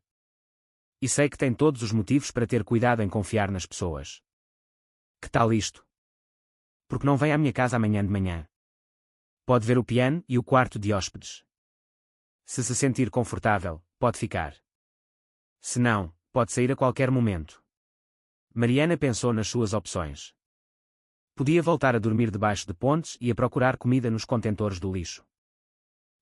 E sei que tem todos os motivos para ter cuidado em confiar nas pessoas. Que tal isto? Porque não vem à minha casa amanhã de manhã? Pode ver o piano e o quarto de hóspedes. Se se sentir confortável, pode ficar. Se não, pode sair a qualquer momento. Mariana pensou nas suas opções. Podia voltar a dormir debaixo de pontes e a procurar comida nos contentores do lixo.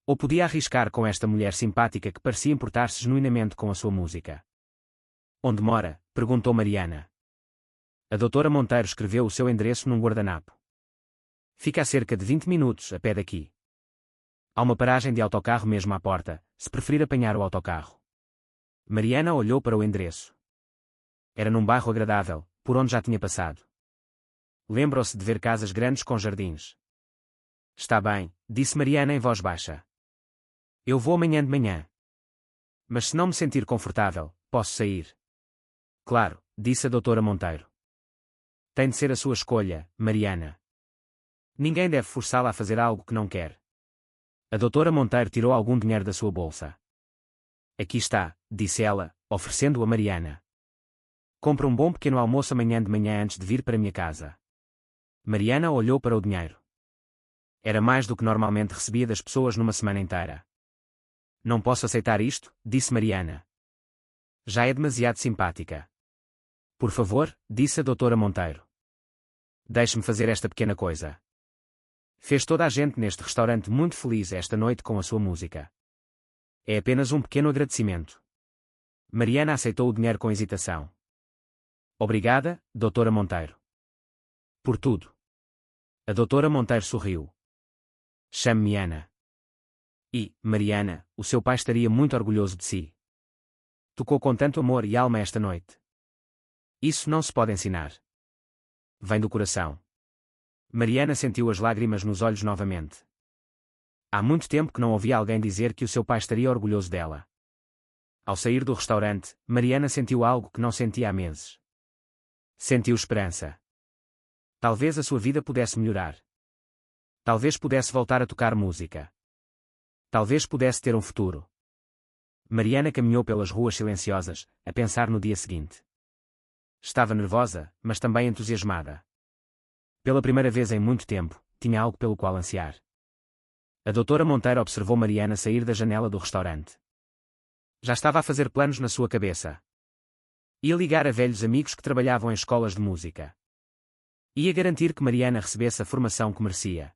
Ou podia arriscar com esta mulher simpática que parecia importar-se genuinamente com a sua música. Onde mora? Perguntou Mariana. A doutora Monteiro escreveu o seu endereço num guardanapo. Fica a cerca de 20 minutos a pé daqui. Há uma paragem de autocarro mesmo à porta, se preferir apanhar o autocarro. Mariana olhou para o endereço. Era num bairro agradável, por onde já tinha passado. Lembrou-se de ver casas grandes com jardins. Está bem, disse Mariana em voz baixa. Eu vou amanhã de manhã. Mas se não me sentir confortável, posso sair. Claro, disse a doutora Monteiro. Tem de ser a sua escolha, Mariana. Ninguém deve forçá-la a fazer algo que não quer. A doutora Monteiro tirou algum dinheiro da sua bolsa. Aqui está, disse ela, oferecendo-o a Mariana. Compre um bom pequeno almoço amanhã de manhã antes de vir para minha casa. Mariana olhou para o dinheiro. Era mais do que normalmente recebia das pessoas numa semana inteira. Não posso aceitar isto, disse Mariana. Já é demasiado simpática. Por favor, disse a doutora Monteiro. Deixe-me fazer esta pequena coisa. Fez toda a gente neste restaurante muito feliz esta noite com a sua música. É apenas um pequeno agradecimento. Mariana aceitou o dinheiro com hesitação. Obrigada, doutora Monteiro. Por tudo. A doutora Monteiro sorriu. Chame-me Ana. E, Mariana, o seu pai estaria muito orgulhoso de si. Tocou com tanto amor e alma esta noite. Isso não se pode ensinar. Vem do coração. Mariana sentiu as lágrimas nos olhos novamente. Há muito tempo que não ouvia alguém dizer que o seu pai estaria orgulhoso dela. Ao sair do restaurante, Mariana sentiu algo que não sentia há meses. Sentiu esperança. Talvez a sua vida pudesse melhorar. Talvez pudesse voltar a tocar música. Talvez pudesse ter um futuro. Mariana caminhou pelas ruas silenciosas, a pensar no dia seguinte. Estava nervosa, mas também entusiasmada. Pela primeira vez em muito tempo, tinha algo pelo qual ansiar. A doutora Monteiro observou Mariana sair da janela do restaurante. Já estava a fazer planos na sua cabeça. Ia ligar a velhos amigos que trabalhavam em escolas de música. Ia garantir que Mariana recebesse a formação que merecia.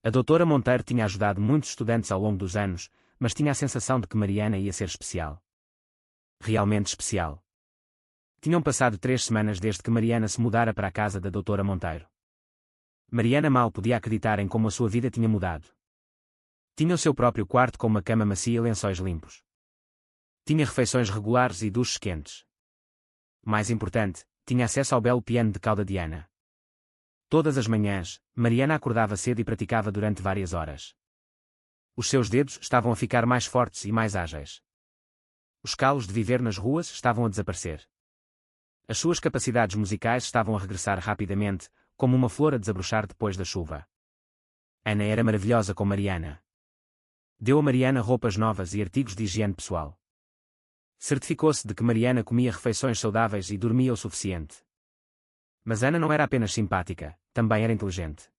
A doutora Monteiro tinha ajudado muitos estudantes ao longo dos anos, mas tinha a sensação de que Mariana ia ser especial. Realmente especial. Tinham passado 3 semanas desde que Mariana se mudara para a casa da doutora Monteiro. Mariana mal podia acreditar em como a sua vida tinha mudado. Tinha o seu próprio quarto com uma cama macia e lençóis limpos. Tinha refeições regulares e duches quentes. Mais importante, tinha acesso ao belo piano de cauda de Ana. Todas as manhãs, Mariana acordava cedo e praticava durante várias horas. Os seus dedos estavam a ficar mais fortes e mais ágeis. Os calos de viver nas ruas estavam a desaparecer. As suas capacidades musicais estavam a regressar rapidamente, como uma flor a desabrochar depois da chuva. Ana era maravilhosa com Mariana. Deu a Mariana roupas novas e artigos de higiene pessoal. Certificou-se de que Mariana comia refeições saudáveis e dormia o suficiente. Mas Ana não era apenas simpática, também era inteligente.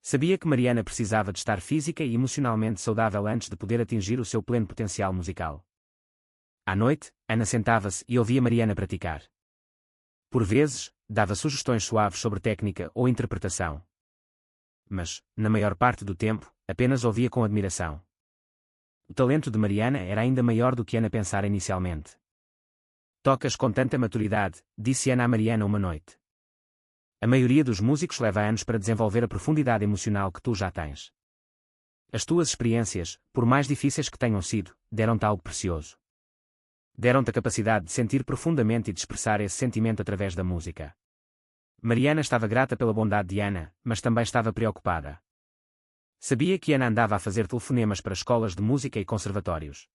Sabia que Mariana precisava de estar física e emocionalmente saudável antes de poder atingir o seu pleno potencial musical. À noite, Ana sentava-se e ouvia Mariana praticar. Por vezes, dava sugestões suaves sobre técnica ou interpretação. Mas, na maior parte do tempo, apenas ouvia com admiração. O talento de Mariana era ainda maior do que Ana pensara inicialmente. Tocas com tanta maturidade, disse Ana a Mariana uma noite. A maioria dos músicos leva anos para desenvolver a profundidade emocional que tu já tens. As tuas experiências, por mais difíceis que tenham sido, deram-te algo precioso. Deram-te a capacidade de sentir profundamente e de expressar esse sentimento através da música. Mariana estava grata pela bondade de Ana, mas também estava preocupada. Sabia que Ana andava a fazer telefonemas para escolas de música e conservatórios.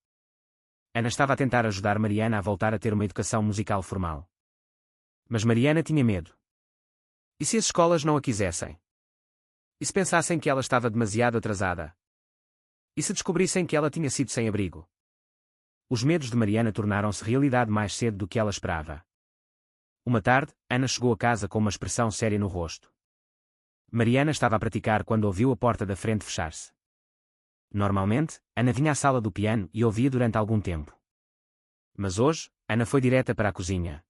Ana estava a tentar ajudar Mariana a voltar a ter uma educação musical formal. Mas Mariana tinha medo. E se as escolas não a quisessem? E se pensassem que ela estava demasiado atrasada? E se descobrissem que ela tinha sido sem abrigo? Os medos de Mariana tornaram-se realidade mais cedo do que ela esperava. Uma tarde, Ana chegou a casa com uma expressão séria no rosto. Mariana estava a praticar quando ouviu a porta da frente fechar-se. Normalmente, Ana vinha à sala do piano e ouvia durante algum tempo. Mas hoje, Ana foi direta para a cozinha.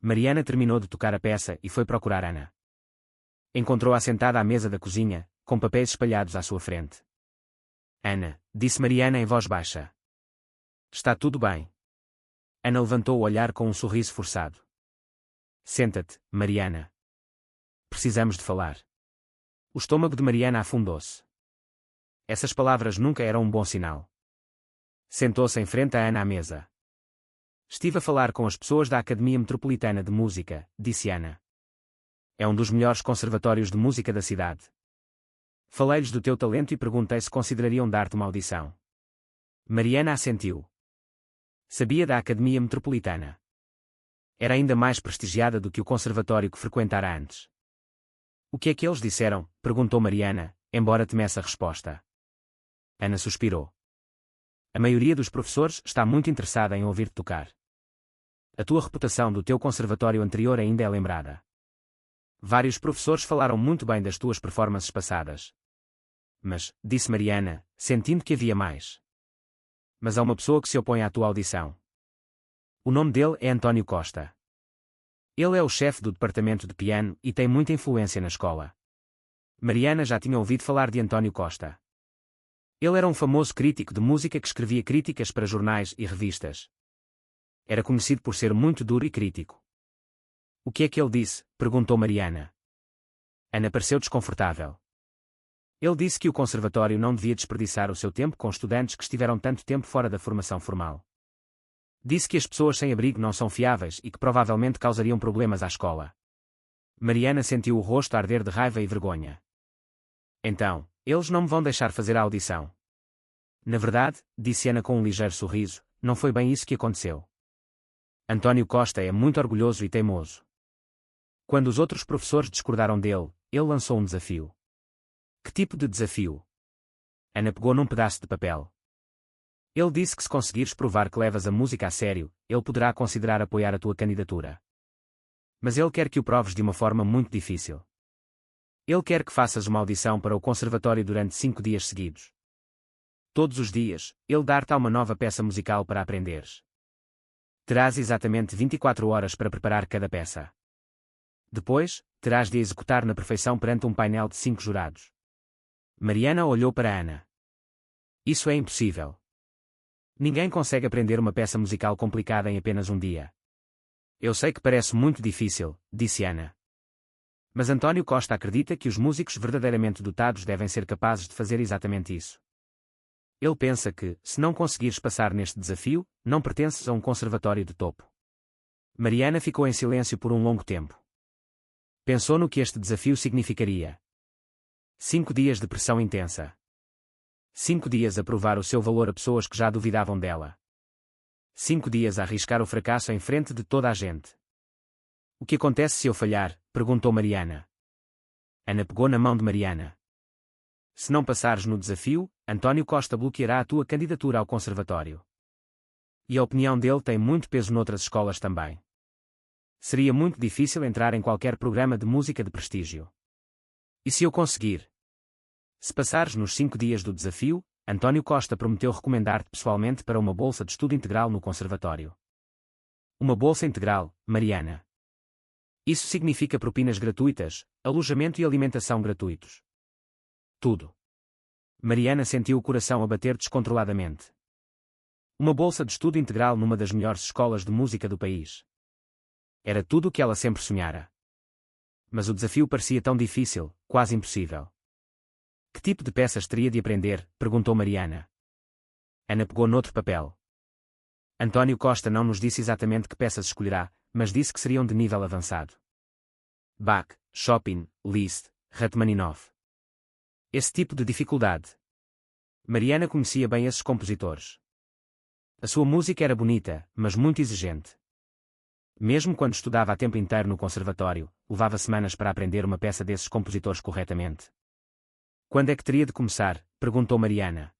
Mariana terminou de tocar a peça e foi procurar Ana. Encontrou-a sentada à mesa da cozinha, com papéis espalhados à sua frente. Ana, disse Mariana em voz baixa. Está tudo bem. Ana levantou o olhar com um sorriso forçado. Senta-te, Mariana. Precisamos de falar. O estômago de Mariana afundou-se. Essas palavras nunca eram um bom sinal. Sentou-se em frente a Ana à mesa. Estive a falar com as pessoas da Academia Metropolitana de Música, disse Ana. É um dos melhores conservatórios de música da cidade. Falei-lhes do teu talento e perguntei se considerariam dar-te uma audição. Mariana assentiu. Sabia da Academia Metropolitana. Era ainda mais prestigiada do que o conservatório que frequentara antes. O que é que eles disseram? Perguntou Mariana, embora temesse a resposta. Ana suspirou. A maioria dos professores está muito interessada em ouvir-te tocar. A tua reputação do teu conservatório anterior ainda é lembrada. Vários professores falaram muito bem das tuas performances passadas. Mas, disse Mariana, sentindo que havia mais. Mas há uma pessoa que se opõe à tua audição. O nome dele é António Costa. Ele é o chefe do departamento de piano e tem muita influência na escola. Mariana já tinha ouvido falar de António Costa. Ele era um famoso crítico de música que escrevia críticas para jornais e revistas. Era conhecido por ser muito duro e crítico. O que é que ele disse? Perguntou Mariana. Ana pareceu desconfortável. Ele disse que o conservatório não devia desperdiçar o seu tempo com estudantes que estiveram tanto tempo fora da formação formal. Disse que as pessoas sem abrigo não são fiáveis e que provavelmente causariam problemas à escola. Mariana sentiu o rosto arder de raiva e vergonha. Então, eles não me vão deixar fazer a audição. Na verdade, disse Ana com um ligeiro sorriso, não foi bem isso que aconteceu. António Costa é muito orgulhoso e teimoso. Quando os outros professores discordaram dele, ele lançou um desafio. Que tipo de desafio? Ana pegou num pedaço de papel. Ele disse que se conseguires provar que levas a música a sério, ele poderá considerar apoiar a tua candidatura. Mas ele quer que o proves de uma forma muito difícil. Ele quer que faças uma audição para o conservatório durante 5 dias seguidos. todos os dias, ele dar-te uma nova peça musical para aprenderes. Terás exatamente 24 horas para preparar cada peça. Depois, terás de a executar na perfeição perante um painel de 5 jurados. Mariana olhou para Ana. Isso é impossível. Ninguém consegue aprender uma peça musical complicada em apenas um dia. Eu sei que parece muito difícil, disse Ana. Mas António Costa acredita que os músicos verdadeiramente dotados devem ser capazes de fazer exatamente isso. Ele pensa que, se não conseguires passar neste desafio, não pertences a um conservatório de topo. Mariana ficou em silêncio por um longo tempo. Pensou no que este desafio significaria. 5 dias de pressão intensa. 5 dias a provar o seu valor a pessoas que já duvidavam dela. 5 dias a arriscar o fracasso em frente de toda a gente. O que acontece se eu falhar? Perguntou Mariana. Ana pegou na mão de Mariana. Se não passares no desafio, António Costa bloqueará a tua candidatura ao conservatório. E a opinião dele tem muito peso noutras escolas também. Seria muito difícil entrar em qualquer programa de música de prestígio. E se eu conseguir? Se passares nos 5 dias do desafio, António Costa prometeu recomendar-te pessoalmente para uma bolsa de estudo integral no conservatório. Uma bolsa integral, Mariana. Isso significa propinas gratuitas, alojamento e alimentação gratuitos. Tudo. Mariana sentiu o coração a bater descontroladamente. Uma bolsa de estudo integral numa das melhores escolas de música do país. Era tudo o que ela sempre sonhara. Mas o desafio parecia tão difícil, quase impossível. Que tipo de peças teria de aprender? Perguntou Mariana. Ana pegou noutro papel. António Costa não nos disse exatamente que peças escolherá, mas disse que seriam de nível avançado. Bach, Chopin, Liszt, Rachmaninoff. Esse tipo de dificuldade. Mariana conhecia bem esses compositores. A sua música era bonita, mas muito exigente. Mesmo quando estudava a tempo inteiro no conservatório, levava semanas para aprender uma peça desses compositores corretamente. Quando é que teria de começar? Perguntou Mariana.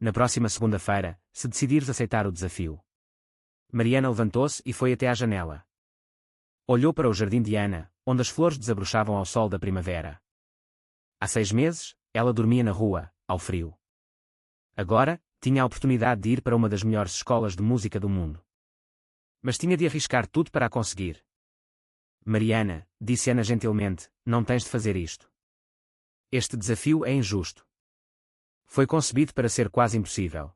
Na próxima segunda-feira, se decidires aceitar o desafio. Mariana levantou-se e foi até à janela. Olhou para o jardim de Ana, onde as flores desabrochavam ao sol da primavera. Há 6 meses, ela dormia na rua, ao frio. Agora, tinha a oportunidade de ir para uma das melhores escolas de música do mundo. Mas tinha de arriscar tudo para a conseguir. Mariana, disse Ana gentilmente, não tens de fazer isto. Este desafio é injusto. Foi concebido para ser quase impossível.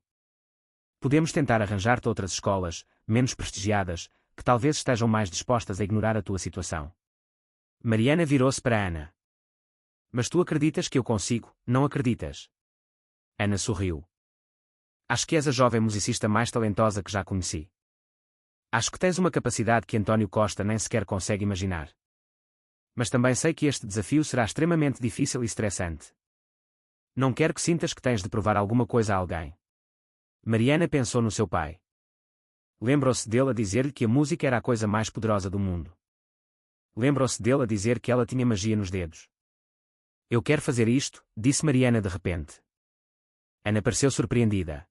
Podemos tentar arranjar-te outras escolas, menos prestigiadas, que talvez estejam mais dispostas a ignorar a tua situação. Mariana virou-se para Ana. Mas tu acreditas que eu consigo, não acreditas? Ana sorriu. Acho que és a jovem musicista mais talentosa que já conheci. Acho que tens uma capacidade que António Costa nem sequer consegue imaginar. Mas também sei que este desafio será extremamente difícil e estressante. Não quero que sintas que tens de provar alguma coisa a alguém. Mariana pensou no seu pai. Lembrou-se dele a dizer-lhe que a música era a coisa mais poderosa do mundo. Lembrou-se dele a dizer que ela tinha magia nos dedos. Eu quero fazer isto, disse Mariana de repente. Ana pareceu surpreendida.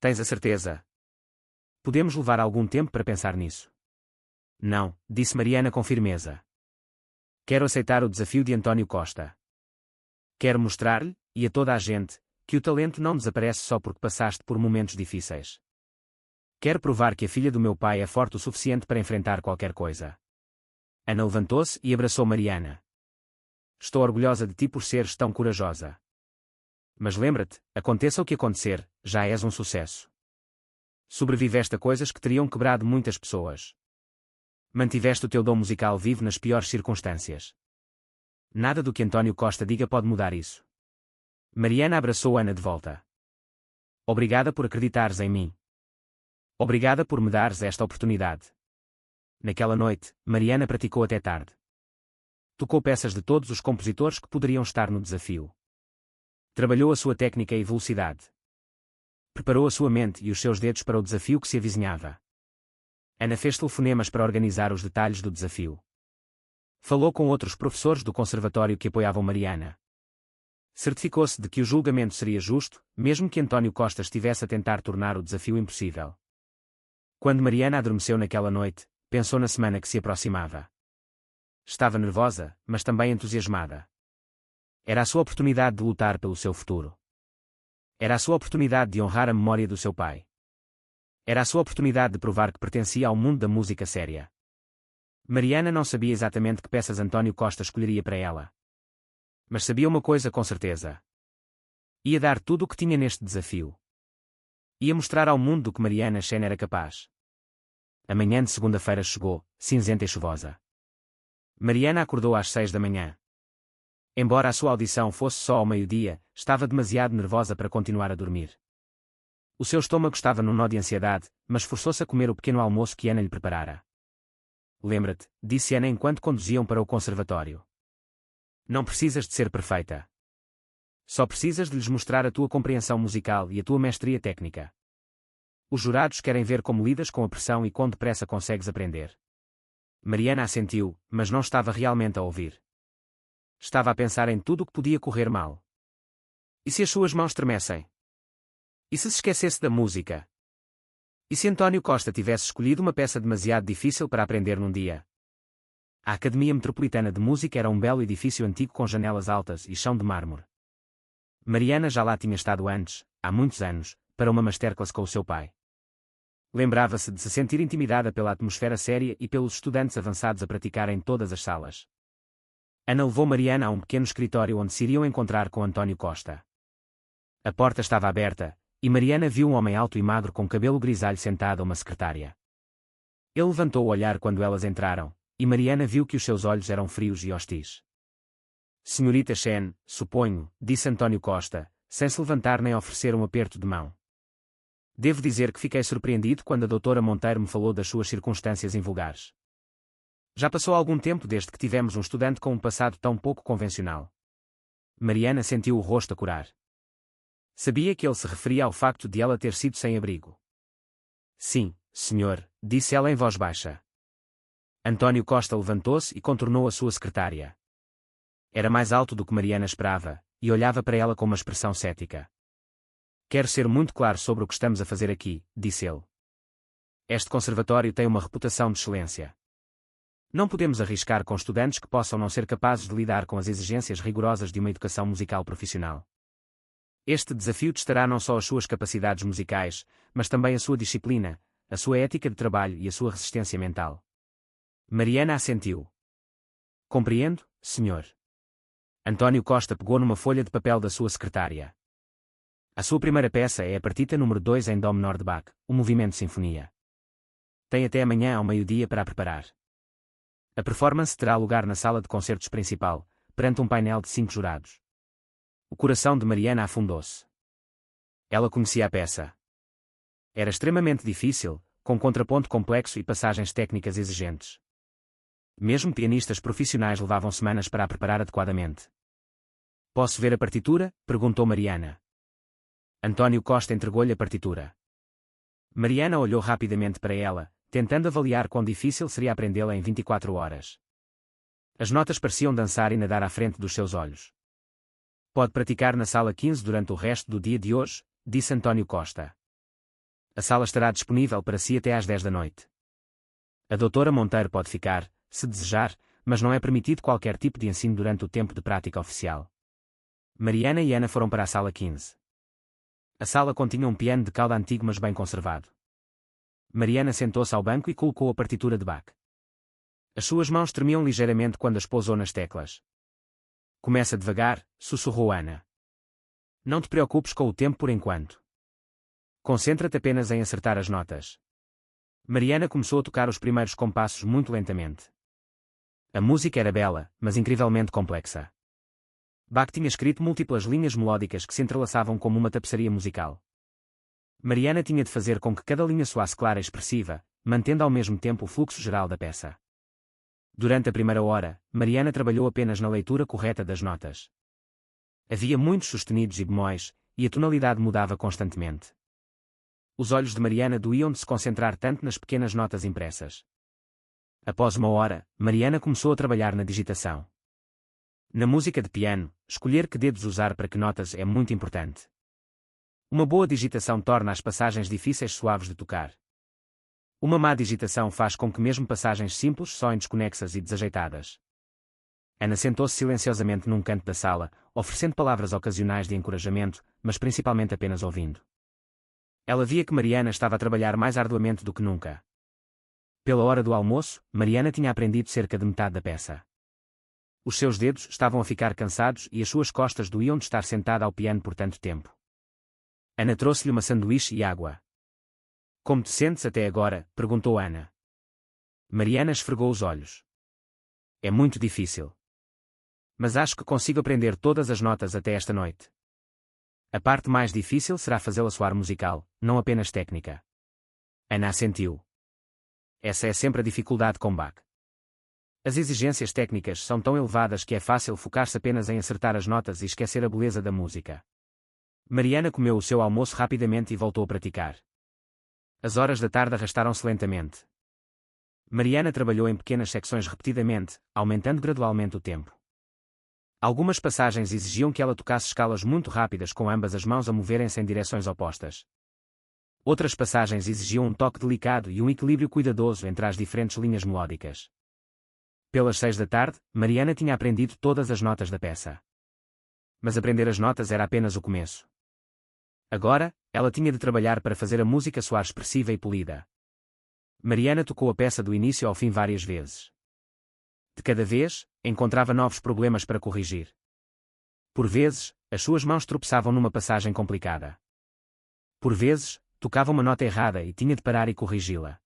Tens a certeza? Podemos levar algum tempo para pensar nisso. Não, disse Mariana com firmeza. Quero aceitar o desafio de António Costa. Quero mostrar-lhe, e a toda a gente, que o talento não desaparece só porque passaste por momentos difíceis. Quero provar que a filha do meu pai é forte o suficiente para enfrentar qualquer coisa. Ana levantou-se e abraçou Mariana. Estou orgulhosa de ti por seres tão corajosa. Mas lembra-te, aconteça o que acontecer, já és um sucesso. Sobreviveste a coisas que teriam quebrado muitas pessoas. Mantiveste o teu dom musical vivo nas piores circunstâncias. Nada do que António Costa diga pode mudar isso. Mariana abraçou Ana de volta. Obrigada por acreditares em mim. Obrigada por me dares esta oportunidade. Naquela noite, Mariana praticou até tarde. Tocou peças de todos os compositores que poderiam estar no desafio. Trabalhou a sua técnica e velocidade. Preparou a sua mente e os seus dedos para o desafio que se avizinhava. Ana fez telefonemas para organizar os detalhes do desafio. Falou com outros professores do conservatório que apoiavam Mariana. Certificou-se de que o julgamento seria justo, mesmo que António Costa estivesse a tentar tornar o desafio impossível. Quando Mariana adormeceu naquela noite, pensou na semana que se aproximava. Estava nervosa, mas também entusiasmada. Era a sua oportunidade de lutar pelo seu futuro. Era a sua oportunidade de honrar a memória do seu pai. Era a sua oportunidade de provar que pertencia ao mundo da música séria. Mariana não sabia exatamente que peças António Costa escolheria para ela. Mas sabia uma coisa com certeza. Ia dar tudo o que tinha neste desafio. Ia mostrar ao mundo do que Mariana Chen era capaz. A manhã de segunda-feira chegou, cinzenta e chuvosa. Mariana acordou às 6 da manhã. Embora a sua audição fosse só ao meio-dia, estava demasiado nervosa para continuar a dormir. O seu estômago estava num nó de ansiedade, mas forçou-se a comer o pequeno almoço que Ana lhe preparara. Lembra-te, disse Ana enquanto conduziam para o conservatório. Não precisas de ser perfeita. Só precisas de lhes mostrar a tua compreensão musical e a tua mestria técnica. Os jurados querem ver como lidas com a pressão e quão depressa consegues aprender. Mariana assentiu, mas não estava realmente a ouvir. Estava a pensar em tudo o que podia correr mal. E se as suas mãos tremessem? E se esquecesse da música? E se António Costa tivesse escolhido uma peça demasiado difícil para aprender num dia? A Academia Metropolitana de Música era um belo edifício antigo com janelas altas e chão de mármore. Mariana já lá tinha estado antes, há muitos anos, para uma masterclass com o seu pai. Lembrava-se de se sentir intimidada pela atmosfera séria e pelos estudantes avançados a praticar em todas as salas. Ana levou Mariana a um pequeno escritório onde se iriam encontrar com António Costa. A porta estava aberta, e Mariana viu um homem alto e magro com cabelo grisalho sentado a uma secretária. Ele levantou o olhar quando elas entraram, e Mariana viu que os seus olhos eram frios e hostis. Senhorita Chen, suponho, disse António Costa, sem se levantar nem oferecer um aperto de mão. Devo dizer que fiquei surpreendido quando a doutora Monteiro me falou das suas circunstâncias invulgares. Já passou algum tempo desde que tivemos um estudante com um passado tão pouco convencional. Mariana sentiu o rosto a corar. Sabia que ele se referia ao facto de ela ter sido sem abrigo. Sim, senhor, disse ela em voz baixa. António Costa levantou-se e contornou a sua secretária. Era mais alto do que Mariana esperava, e olhava para ela com uma expressão cética. Quero ser muito claro sobre o que estamos a fazer aqui, disse ele. Este conservatório tem uma reputação de excelência. Não podemos arriscar com estudantes que possam não ser capazes de lidar com as exigências rigorosas de uma educação musical profissional. Este desafio testará não só as suas capacidades musicais, mas também a sua disciplina, a sua ética de trabalho e a sua resistência mental. Mariana assentiu. Compreendo, senhor. António Costa pegou numa folha de papel da sua secretária. A sua primeira peça é a partita número 2 em Dó menor de Bach, o movimento sinfonia. Tem até amanhã ao meio-dia para a preparar. A performance terá lugar na sala de concertos principal, perante um painel de 5 jurados. O coração de Mariana afundou-se. Ela conhecia a peça. Era extremamente difícil, com contraponto complexo e passagens técnicas exigentes. Mesmo pianistas profissionais levavam semanas para a preparar adequadamente. Posso ver a partitura? Perguntou Mariana. António Costa entregou-lhe a partitura. Mariana olhou rapidamente para ela, tentando avaliar quão difícil seria aprendê-la em 24 horas. As notas pareciam dançar e nadar à frente dos seus olhos. Pode praticar na sala 15 durante o resto do dia de hoje, disse António Costa. A sala estará disponível para si até às 10 da noite. A doutora Monteiro pode ficar, se desejar, mas não é permitido qualquer tipo de ensino durante o tempo de prática oficial. Mariana e Ana foram para a sala 15. A sala continha um piano de cauda antigo mas bem conservado. Mariana sentou-se ao banco e colocou a partitura de Bach. As suas mãos tremiam ligeiramente quando as pousou nas teclas. Começa devagar, sussurrou Ana. Não te preocupes com o tempo por enquanto. Concentra-te apenas em acertar as notas. Mariana começou a tocar os primeiros compassos muito lentamente. A música era bela, mas incrivelmente complexa. Bach tinha escrito múltiplas linhas melódicas que se entrelaçavam como uma tapeçaria musical. Mariana tinha de fazer com que cada linha soasse clara e expressiva, mantendo ao mesmo tempo o fluxo geral da peça. Durante a primeira hora, Mariana trabalhou apenas na leitura correta das notas. Havia muitos sustenidos e bemóis, e a tonalidade mudava constantemente. Os olhos de Mariana doíam de se concentrar tanto nas pequenas notas impressas. Após uma hora, Mariana começou a trabalhar na digitação. Na música de piano, escolher que dedos usar para que notas é muito importante. Uma boa digitação torna as passagens difíceis suaves de tocar. Uma má digitação faz com que mesmo passagens simples soem desconexas e desajeitadas. Ana sentou-se silenciosamente num canto da sala, oferecendo palavras ocasionais de encorajamento, mas principalmente apenas ouvindo. Ela via que Mariana estava a trabalhar mais arduamente do que nunca. Pela hora do almoço, Mariana tinha aprendido cerca de metade da peça. Os seus dedos estavam a ficar cansados e as suas costas doíam de estar sentada ao piano por tanto tempo. Ana trouxe-lhe uma sanduíche e água. Como te sentes até agora? Perguntou Ana. Mariana esfregou os olhos. É muito difícil. Mas acho que consigo aprender todas as notas até esta noite. A parte mais difícil será fazê-la soar musical, não apenas técnica. Ana assentiu. Essa é sempre a dificuldade com Bach. As exigências técnicas são tão elevadas que é fácil focar-se apenas em acertar as notas e esquecer a beleza da música. Mariana comeu o seu almoço rapidamente e voltou a praticar. As horas da tarde arrastaram-se lentamente. Mariana trabalhou em pequenas secções repetidamente, aumentando gradualmente o tempo. Algumas passagens exigiam que ela tocasse escalas muito rápidas com ambas as mãos a moverem-se em direções opostas. Outras passagens exigiam um toque delicado e um equilíbrio cuidadoso entre as diferentes linhas melódicas. Pelas 6 da tarde, Mariana tinha aprendido todas as notas da peça. Mas aprender as notas era apenas o começo. Agora, ela tinha de trabalhar para fazer a música soar expressiva e polida. Mariana tocou a peça do início ao fim várias vezes. De cada vez, encontrava novos problemas para corrigir. Por vezes, as suas mãos tropeçavam numa passagem complicada. Por vezes, tocava uma nota errada e tinha de parar e corrigi-la.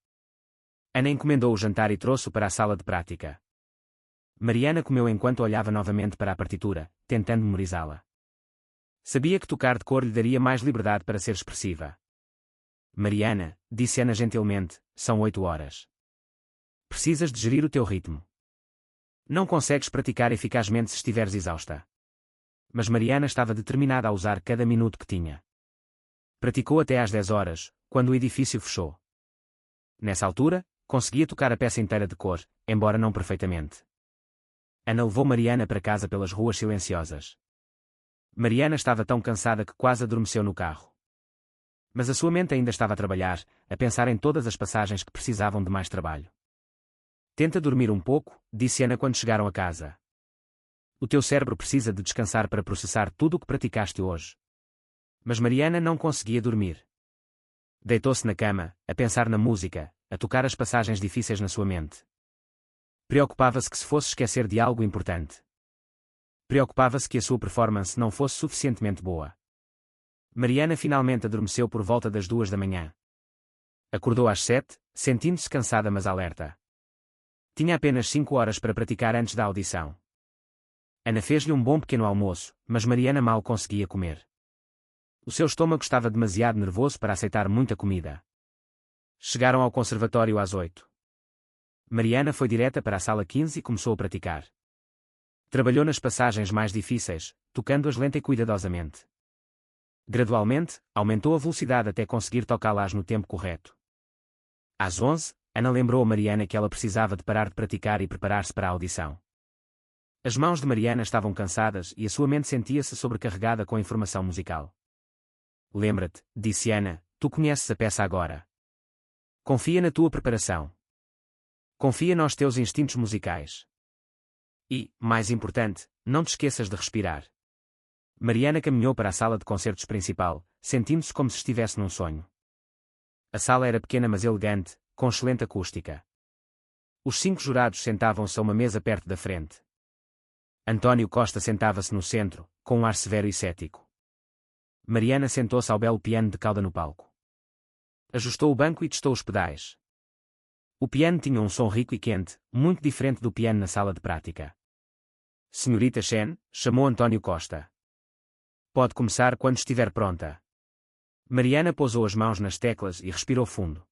Ana encomendou o jantar e trouxe-o para a sala de prática. Mariana comeu enquanto olhava novamente para a partitura, tentando memorizá-la. Sabia que tocar de cor lhe daria mais liberdade para ser expressiva. Mariana, disse Ana gentilmente, são 8 horas. Precisas de gerir o teu ritmo. Não consegues praticar eficazmente se estiveres exausta. Mas Mariana estava determinada a usar cada minuto que tinha. Praticou até às 10 horas, quando o edifício fechou. Nessa altura, conseguia tocar a peça inteira de cor, embora não perfeitamente. Ana levou Mariana para casa pelas ruas silenciosas. Mariana estava tão cansada que quase adormeceu no carro. Mas a sua mente ainda estava a trabalhar, a pensar em todas as passagens que precisavam de mais trabalho. Tenta dormir um pouco, disse Ana quando chegaram a casa. O teu cérebro precisa de descansar para processar tudo o que praticaste hoje. Mas Mariana não conseguia dormir. Deitou-se na cama, a pensar na música, a tocar as passagens difíceis na sua mente. Preocupava-se que se fosse esquecer de algo importante. Preocupava-se que a sua performance não fosse suficientemente boa. Mariana finalmente adormeceu por volta das 2 da manhã. Acordou às 7, sentindo-se cansada mas alerta. Tinha apenas 5 horas para praticar antes da audição. Ana fez-lhe um bom pequeno almoço, mas Mariana mal conseguia comer. O seu estômago estava demasiado nervoso para aceitar muita comida. Chegaram ao conservatório às 8. Mariana foi direta para a sala 15 e começou a praticar. Trabalhou nas passagens mais difíceis, tocando-as lenta e cuidadosamente. Gradualmente, aumentou a velocidade até conseguir tocá-las no tempo correto. Às 11, Ana lembrou a Mariana que ela precisava de parar de praticar e preparar-se para a audição. As mãos de Mariana estavam cansadas e a sua mente sentia-se sobrecarregada com a informação musical. Lembra-te, disse Ana, tu conheces a peça agora. Confia na tua preparação. Confia nos teus instintos musicais. E, mais importante, não te esqueças de respirar. Mariana caminhou para a sala de concertos principal, sentindo-se como se estivesse num sonho. A sala era pequena mas elegante, com excelente acústica. Os 5 jurados sentavam-se a uma mesa perto da frente. António Costa sentava-se no centro, com um ar severo e cético. Mariana sentou-se ao belo piano de cauda no palco. Ajustou o banco e testou os pedais. O piano tinha um som rico e quente, muito diferente do piano na sala de prática. Senhorita Chen, chamou António Costa. Pode começar quando estiver pronta. Mariana pousou as mãos nas teclas e respirou fundo.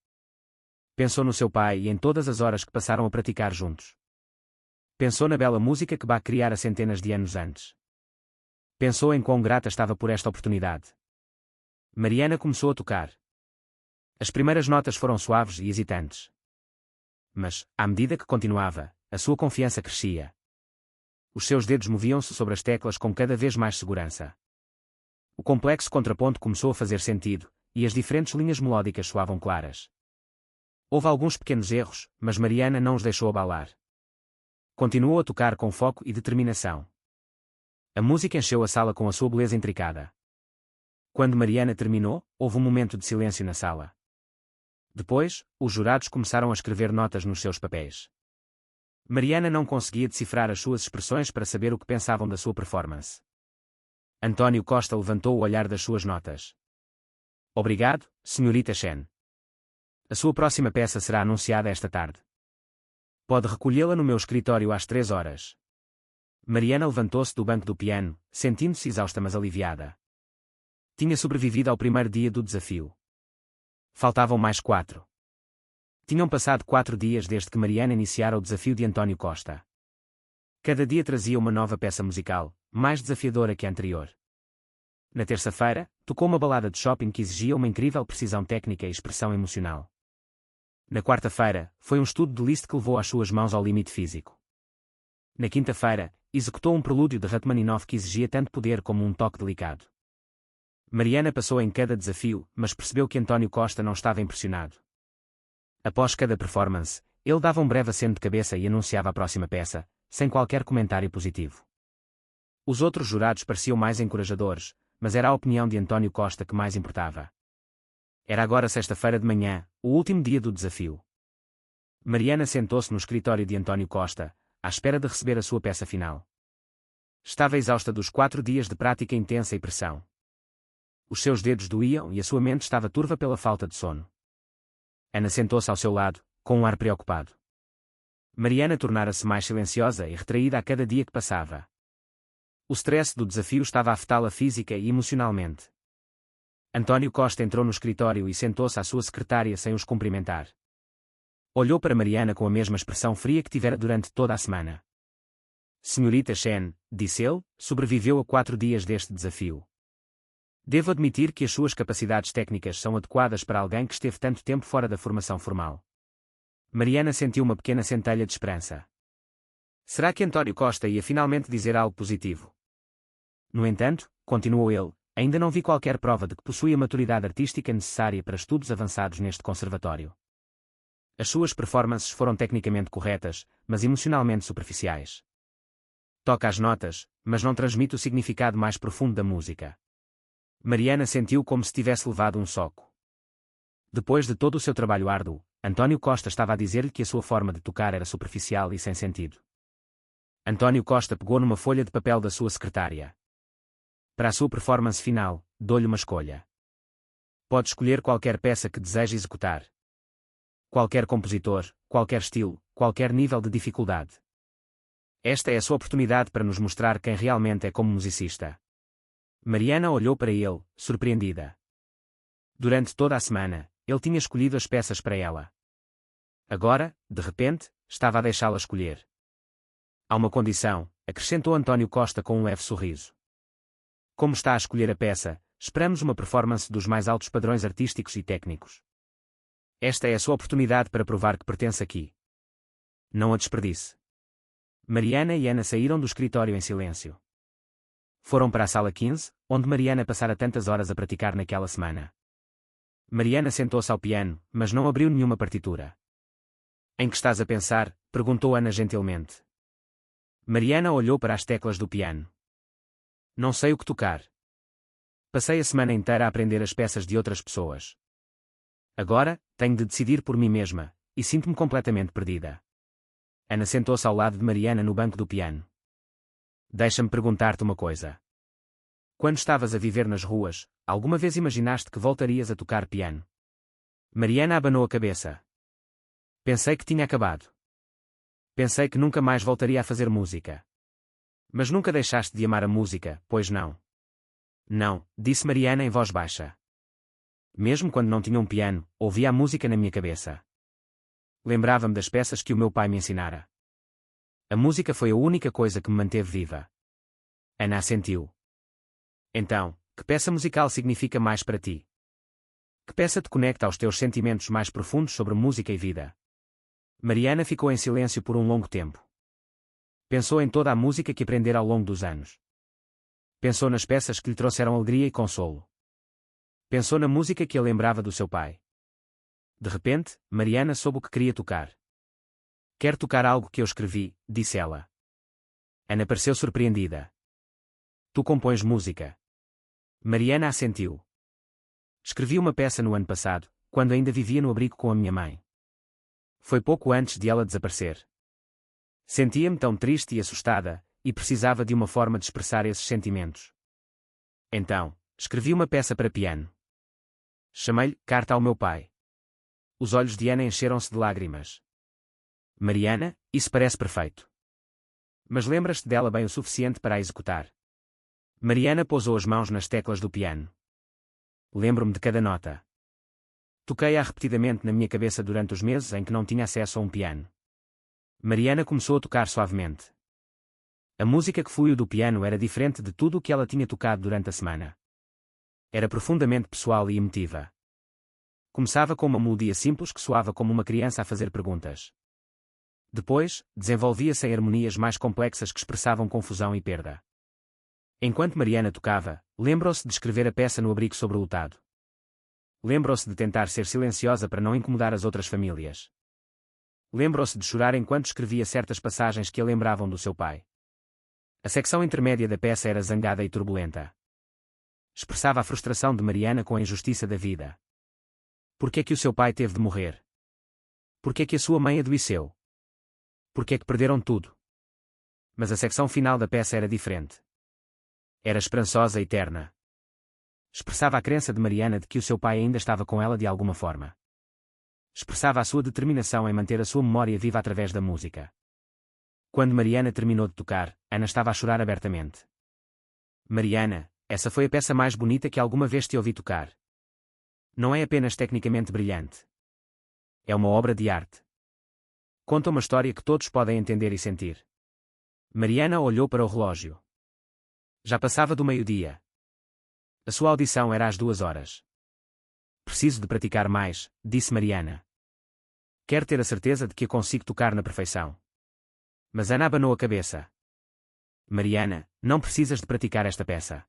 Pensou no seu pai e em todas as horas que passaram a praticar juntos. Pensou na bela música que Bach criara centenas de anos antes. Pensou em quão grata estava por esta oportunidade. Mariana começou a tocar. As primeiras notas foram suaves e hesitantes. Mas, à medida que continuava, a sua confiança crescia. Os seus dedos moviam-se sobre as teclas com cada vez mais segurança. O complexo contraponto começou a fazer sentido, e as diferentes linhas melódicas soavam claras. Houve alguns pequenos erros, mas Mariana não os deixou abalar. Continuou a tocar com foco e determinação. A música encheu a sala com a sua beleza intricada. Quando Mariana terminou, houve um momento de silêncio na sala. Depois, os jurados começaram a escrever notas nos seus papéis. Mariana não conseguia decifrar as suas expressões para saber o que pensavam da sua performance. António Costa levantou o olhar das suas notas. Obrigado, Srta. Chen. A sua próxima peça será anunciada esta tarde. Pode recolhê-la no meu escritório às 3 horas. Mariana levantou-se do banco do piano, sentindo-se exausta mas aliviada. Tinha sobrevivido ao primeiro dia do desafio. Faltavam mais 4. Tinham passado 4 dias desde que Mariana iniciara o desafio de António Costa. Cada dia trazia uma nova peça musical, mais desafiadora que a anterior. Na terça-feira, tocou uma balada de shopping que exigia uma incrível precisão técnica e expressão emocional. Na quarta-feira, foi um estudo de Liszt que levou as suas mãos ao limite físico. Na quinta-feira, executou um prelúdio de Rachmaninoff que exigia tanto poder como um toque delicado. Mariana passou em cada desafio, mas percebeu que António Costa não estava impressionado. Após cada performance, ele dava um breve aceno de cabeça e anunciava a próxima peça, sem qualquer comentário positivo. Os outros jurados pareciam mais encorajadores, mas era a opinião de António Costa que mais importava. Era agora sexta-feira de manhã, o último dia do desafio. Mariana sentou-se no escritório de António Costa, à espera de receber a sua peça final. Estava exausta dos 4 dias de prática intensa e pressão. Os seus dedos doíam e a sua mente estava turva pela falta de sono. Ana sentou-se ao seu lado, com um ar preocupado. Mariana tornara-se mais silenciosa e retraída a cada dia que passava. O stress do desafio estava a afetá-la física e emocionalmente. António Costa entrou no escritório e sentou-se à sua secretária sem os cumprimentar. Olhou para Mariana com a mesma expressão fria que tivera durante toda a semana. Srta. Chen, disse ele, sobreviveu a 4 dias deste desafio. Devo admitir que as suas capacidades técnicas são adequadas para alguém que esteve tanto tempo fora da formação formal. Mariana sentiu uma pequena centelha de esperança. Será que António Costa ia finalmente dizer algo positivo? No entanto, continuou ele, ainda não vi qualquer prova de que possui a maturidade artística necessária para estudos avançados neste conservatório. As suas performances foram tecnicamente corretas, mas emocionalmente superficiais. Toca as notas, mas não transmite o significado mais profundo da música. Mariana sentiu como se tivesse levado um soco. Depois de todo o seu trabalho árduo, António Costa estava a dizer-lhe que a sua forma de tocar era superficial e sem sentido. António Costa pegou numa folha de papel da sua secretária. Para a sua performance final, dou-lhe uma escolha. Pode escolher qualquer peça que deseje executar. Qualquer compositor, qualquer estilo, qualquer nível de dificuldade. Esta é a sua oportunidade para nos mostrar quem realmente é como musicista. Mariana olhou para ele, surpreendida. Durante toda a semana, ele tinha escolhido as peças para ela. Agora, de repente, estava a deixá-la escolher. Há uma condição, acrescentou António Costa com um leve sorriso. Como está a escolher a peça, esperamos uma performance dos mais altos padrões artísticos e técnicos. Esta é a sua oportunidade para provar que pertence aqui. Não a desperdice. Mariana e Ana saíram do escritório em silêncio. Foram para a sala 15, onde Mariana passara tantas horas a praticar naquela semana. Mariana sentou-se ao piano, mas não abriu nenhuma partitura. Em que estás a pensar? Perguntou Ana gentilmente. Mariana olhou para as teclas do piano. Não sei o que tocar. Passei a semana inteira a aprender as peças de outras pessoas. Agora, tenho de decidir por mim mesma, e sinto-me completamente perdida. Ana sentou-se ao lado de Mariana no banco do piano. Deixa-me perguntar-te uma coisa. Quando estavas a viver nas ruas, alguma vez imaginaste que voltarias a tocar piano? Mariana abanou a cabeça. Pensei que tinha acabado. Pensei que nunca mais voltaria a fazer música. Mas nunca deixaste de amar a música, pois não? Não, disse Mariana em voz baixa. Mesmo quando não tinha um piano, ouvia a música na minha cabeça. Lembrava-me das peças que o meu pai me ensinara. A música foi a única coisa que me manteve viva. Ana assentiu. Então, que peça musical significa mais para ti? Que peça te conecta aos teus sentimentos mais profundos sobre música e vida? Mariana ficou em silêncio por um longo tempo. Pensou em toda a música que aprendera ao longo dos anos. Pensou nas peças que lhe trouxeram alegria e consolo. Pensou na música que a lembrava do seu pai. De repente, Mariana soube o que queria tocar. Quer tocar algo que eu escrevi, disse ela. Ana pareceu surpreendida. Tu compões música? Mariana assentiu. Escrevi uma peça no ano passado, quando ainda vivia no abrigo com a minha mãe. Foi pouco antes de ela desaparecer. Sentia-me tão triste e assustada, e precisava de uma forma de expressar esses sentimentos. Então, escrevi uma peça para piano. Chamei-lhe Carta ao meu pai. Os olhos de Ana encheram-se de lágrimas. Mariana, isso parece perfeito. Mas lembras-te dela bem o suficiente para a executar? Mariana pousou as mãos nas teclas do piano. Lembro-me de cada nota. Toquei-a repetidamente na minha cabeça durante os meses em que não tinha acesso a um piano. Mariana começou a tocar suavemente. A música que fluiu do piano era diferente de tudo o que ela tinha tocado durante a semana. Era profundamente pessoal e emotiva. Começava com uma melodia simples que soava como uma criança a fazer perguntas. Depois, desenvolvia-se em harmonias mais complexas que expressavam confusão e perda. Enquanto Mariana tocava, lembrou-se de escrever a peça no abrigo sobrelotado. Lembrou-se de tentar ser silenciosa para não incomodar as outras famílias. Lembrou-se de chorar enquanto escrevia certas passagens que a lembravam do seu pai. A secção intermédia da peça era zangada e turbulenta. Expressava a frustração de Mariana com a injustiça da vida. Por que é que o seu pai teve de morrer? Por que é que a sua mãe adoeceu? Por que é que perderam tudo? Mas a secção final da peça era diferente. Era esperançosa e terna. Expressava a crença de Mariana de que o seu pai ainda estava com ela de alguma forma. Expressava a sua determinação em manter a sua memória viva através da música. Quando Mariana terminou de tocar, Ana estava a chorar abertamente. Mariana, essa foi a peça mais bonita que alguma vez te ouvi tocar. Não é apenas tecnicamente brilhante. É uma obra de arte. Conta uma história que todos podem entender e sentir. Mariana olhou para o relógio. Já passava do meio-dia. A sua audição era às 2 horas. Preciso de praticar mais, disse Mariana. Quero ter a certeza de que a consigo tocar na perfeição. Mas Ana abanou a cabeça. Mariana, não precisas de praticar esta peça.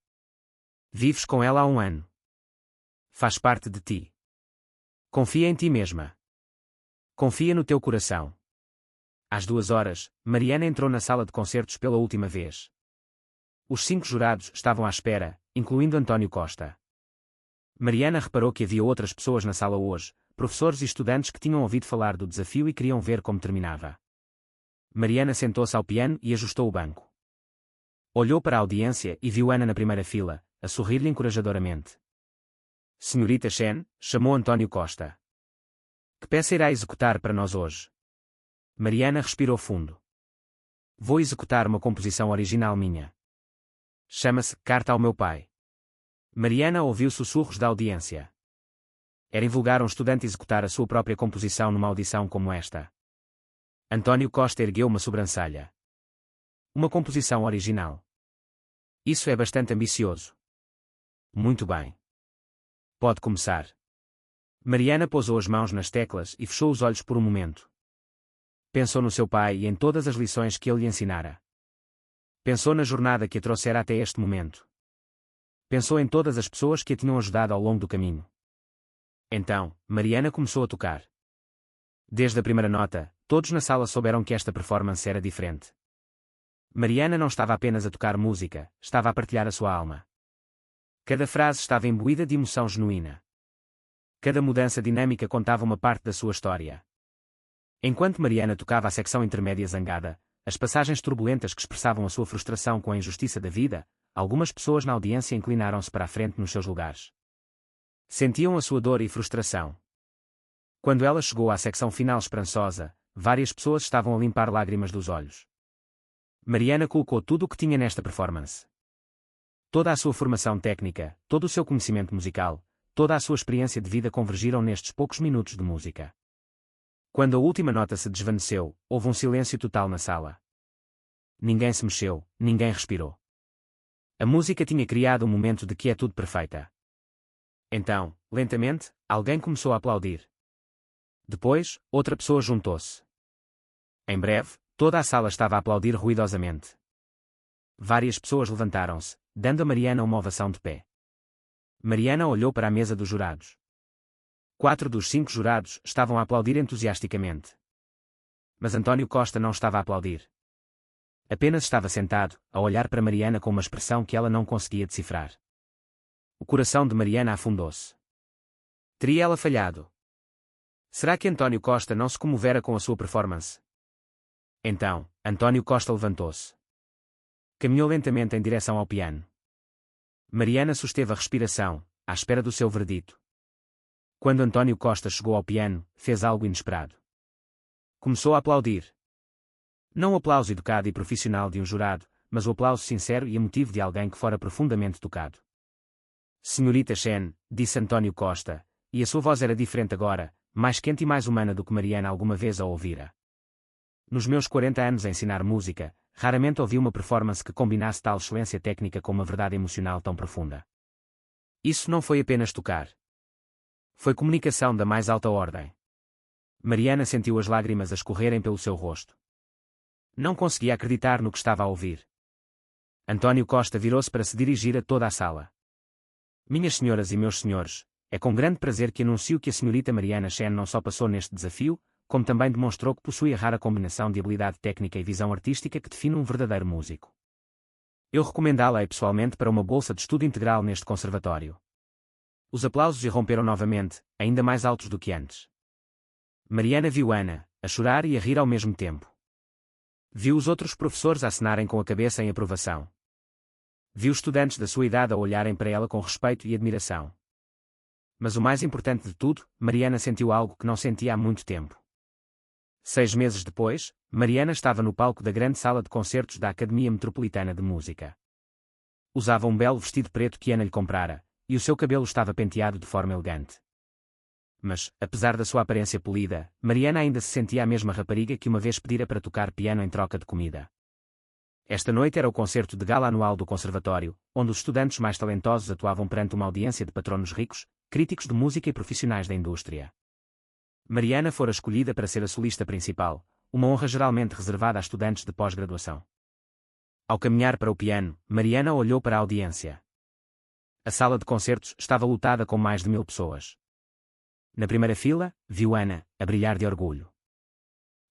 Vives com ela há 1 ano. Faz parte de ti. Confia em ti mesma. Confia no teu coração. Às 2 horas, Mariana entrou na sala de concertos pela última vez. Os 5 jurados estavam à espera, incluindo António Costa. Mariana reparou que havia outras pessoas na sala hoje, professores e estudantes que tinham ouvido falar do desafio e queriam ver como terminava. Mariana sentou-se ao piano e ajustou o banco. Olhou para a audiência e viu Ana na primeira fila, a sorrir-lhe encorajadoramente. Senhorita Chen, chamou António Costa. Que peça irá executar para nós hoje? Mariana respirou fundo. Vou executar uma composição original minha. Chama-se Carta ao meu pai. Mariana ouviu sussurros da audiência. Era invulgar um estudante executar a sua própria composição numa audição como esta. António Costa ergueu uma sobrancelha. Uma composição original. Isso é bastante ambicioso. Muito bem. Pode começar. Mariana pousou as mãos nas teclas e fechou os olhos por um momento. Pensou no seu pai e em todas as lições que ele lhe ensinara. Pensou na jornada que a trouxera até este momento. Pensou em todas as pessoas que a tinham ajudado ao longo do caminho. Então, Mariana começou a tocar. Desde a primeira nota, todos na sala souberam que esta performance era diferente. Mariana não estava apenas a tocar música, estava a partilhar a sua alma. Cada frase estava imbuída de emoção genuína. Cada mudança dinâmica contava uma parte da sua história. Enquanto Mariana tocava a secção intermédia zangada, as passagens turbulentas que expressavam a sua frustração com a injustiça da vida, algumas pessoas na audiência inclinaram-se para a frente nos seus lugares. Sentiam a sua dor e frustração. Quando ela chegou à secção final esperançosa, várias pessoas estavam a limpar lágrimas dos olhos. Mariana colocou tudo o que tinha nesta performance. Toda a sua formação técnica, todo o seu conhecimento musical, toda a sua experiência de vida convergiram nestes poucos minutos de música. Quando a última nota se desvaneceu, houve um silêncio total na sala. Ninguém se mexeu, ninguém respirou. A música tinha criado um momento de quietude perfeita. Então, lentamente, alguém começou a aplaudir. Depois, outra pessoa juntou-se. Em breve, toda a sala estava a aplaudir ruidosamente. Várias pessoas levantaram-se, dando a Mariana uma ovação de pé. Mariana olhou para a mesa dos jurados. 4 dos 5 jurados estavam a aplaudir entusiasticamente. Mas António Costa não estava a aplaudir. Apenas estava sentado, a olhar para Mariana com uma expressão que ela não conseguia decifrar. O coração de Mariana afundou-se. Teria ela falhado? Será que António Costa não se comovera com a sua performance? Então, António Costa levantou-se. Caminhou lentamente em direção ao piano. Mariana susteve a respiração, à espera do seu veredito. Quando António Costa chegou ao piano, fez algo inesperado. Começou a aplaudir. Não o aplauso educado e profissional de um jurado, mas o aplauso sincero e emotivo de alguém que fora profundamente tocado. Senhorita Chen, disse António Costa, e a sua voz era diferente agora, mais quente e mais humana do que Mariana alguma vez a ouvira. Nos meus 40 anos a ensinar música, raramente ouvi uma performance que combinasse tal excelência técnica com uma verdade emocional tão profunda. Isso não foi apenas tocar. Foi comunicação da mais alta ordem. Mariana sentiu as lágrimas a escorrerem pelo seu rosto. Não conseguia acreditar no que estava a ouvir. António Costa virou-se para se dirigir a toda a sala. Minhas senhoras e meus senhores, é com grande prazer que anuncio que a senhorita Mariana Chen não só passou neste desafio, como também demonstrou que possui a rara combinação de habilidade técnica e visão artística que define um verdadeiro músico. Eu recomendá-la pessoalmente para uma bolsa de estudo integral neste conservatório. Os aplausos irromperam novamente, ainda mais altos do que antes. Mariana viu Ana, a chorar e a rir ao mesmo tempo. Viu os outros professores acenarem com a cabeça em aprovação. Viu estudantes da sua idade a olharem para ela com respeito e admiração. Mas o mais importante de tudo, Mariana sentiu algo que não sentia há muito tempo. 6 meses depois, Mariana estava no palco da grande sala de concertos da Academia Metropolitana de Música. Usava um belo vestido preto que Ana lhe comprara, e o seu cabelo estava penteado de forma elegante. Mas, apesar da sua aparência polida, Mariana ainda se sentia a mesma rapariga que uma vez pedira para tocar piano em troca de comida. Esta noite era o concerto de gala anual do conservatório, onde os estudantes mais talentosos atuavam perante uma audiência de patronos ricos, críticos de música e profissionais da indústria. Mariana fora escolhida para ser a solista principal, uma honra geralmente reservada a estudantes de pós-graduação. Ao caminhar para o piano, Mariana olhou para a audiência. A sala de concertos estava lotada com mais de 1000 pessoas. Na primeira fila, viu Ana, a brilhar de orgulho.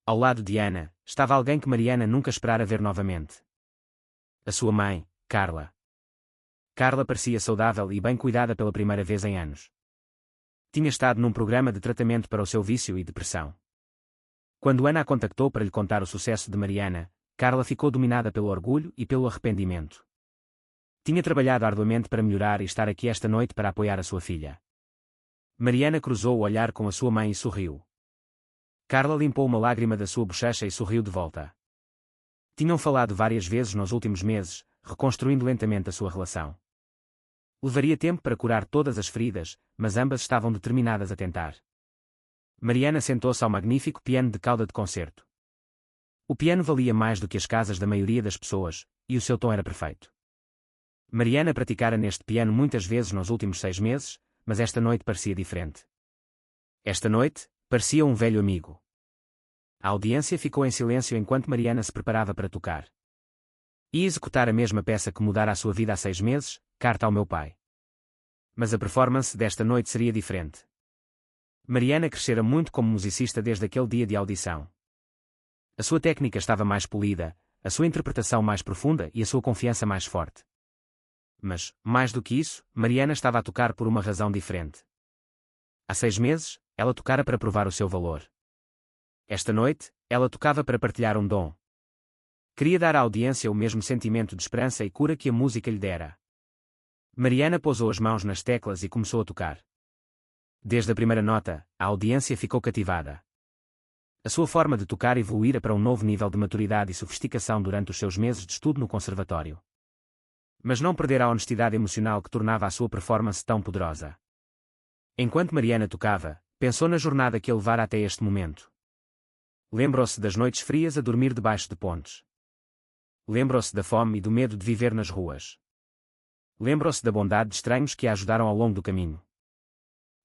Ao lado de Ana, estava alguém que Mariana nunca esperara ver novamente. A sua mãe, Carla. Carla parecia saudável e bem cuidada pela primeira vez em anos. Tinha estado num programa de tratamento para o seu vício e depressão. Quando Ana a contactou para lhe contar o sucesso de Mariana, Carla ficou dominada pelo orgulho e pelo arrependimento. Tinha trabalhado arduamente para melhorar e estar aqui esta noite para apoiar a sua filha. Mariana cruzou o olhar com a sua mãe e sorriu. Carla limpou uma lágrima da sua bochecha e sorriu de volta. Tinham falado várias vezes nos últimos meses, reconstruindo lentamente a sua relação. Levaria tempo para curar todas as feridas, mas ambas estavam determinadas a tentar. Mariana sentou-se ao magnífico piano de cauda de concerto. O piano valia mais do que as casas da maioria das pessoas, e o seu tom era perfeito. Mariana praticara neste piano muitas vezes nos últimos 6 meses, mas esta noite parecia diferente. Esta noite, parecia um velho amigo. A audiência ficou em silêncio enquanto Mariana se preparava para tocar. Ia executar a mesma peça que mudara a sua vida há 6 meses, Carta ao meu pai. Mas a performance desta noite seria diferente. Mariana crescera muito como musicista desde aquele dia de audição. A sua técnica estava mais polida, a sua interpretação mais profunda e a sua confiança mais forte. Mas, mais do que isso, Mariana estava a tocar por uma razão diferente. Há 6 meses, ela tocara para provar o seu valor. Esta noite, ela tocava para partilhar um dom. Queria dar à audiência o mesmo sentimento de esperança e cura que a música lhe dera. Mariana pousou as mãos nas teclas e começou a tocar. Desde a primeira nota, a audiência ficou cativada. A sua forma de tocar evoluíra para um novo nível de maturidade e sofisticação durante os seus meses de estudo no conservatório. Mas não perdera a honestidade emocional que tornava a sua performance tão poderosa. Enquanto Mariana tocava, pensou na jornada que a levara até este momento. Lembrou-se das noites frias a dormir debaixo de pontes. Lembrou-se da fome e do medo de viver nas ruas. Lembrou-se da bondade de estranhos que a ajudaram ao longo do caminho.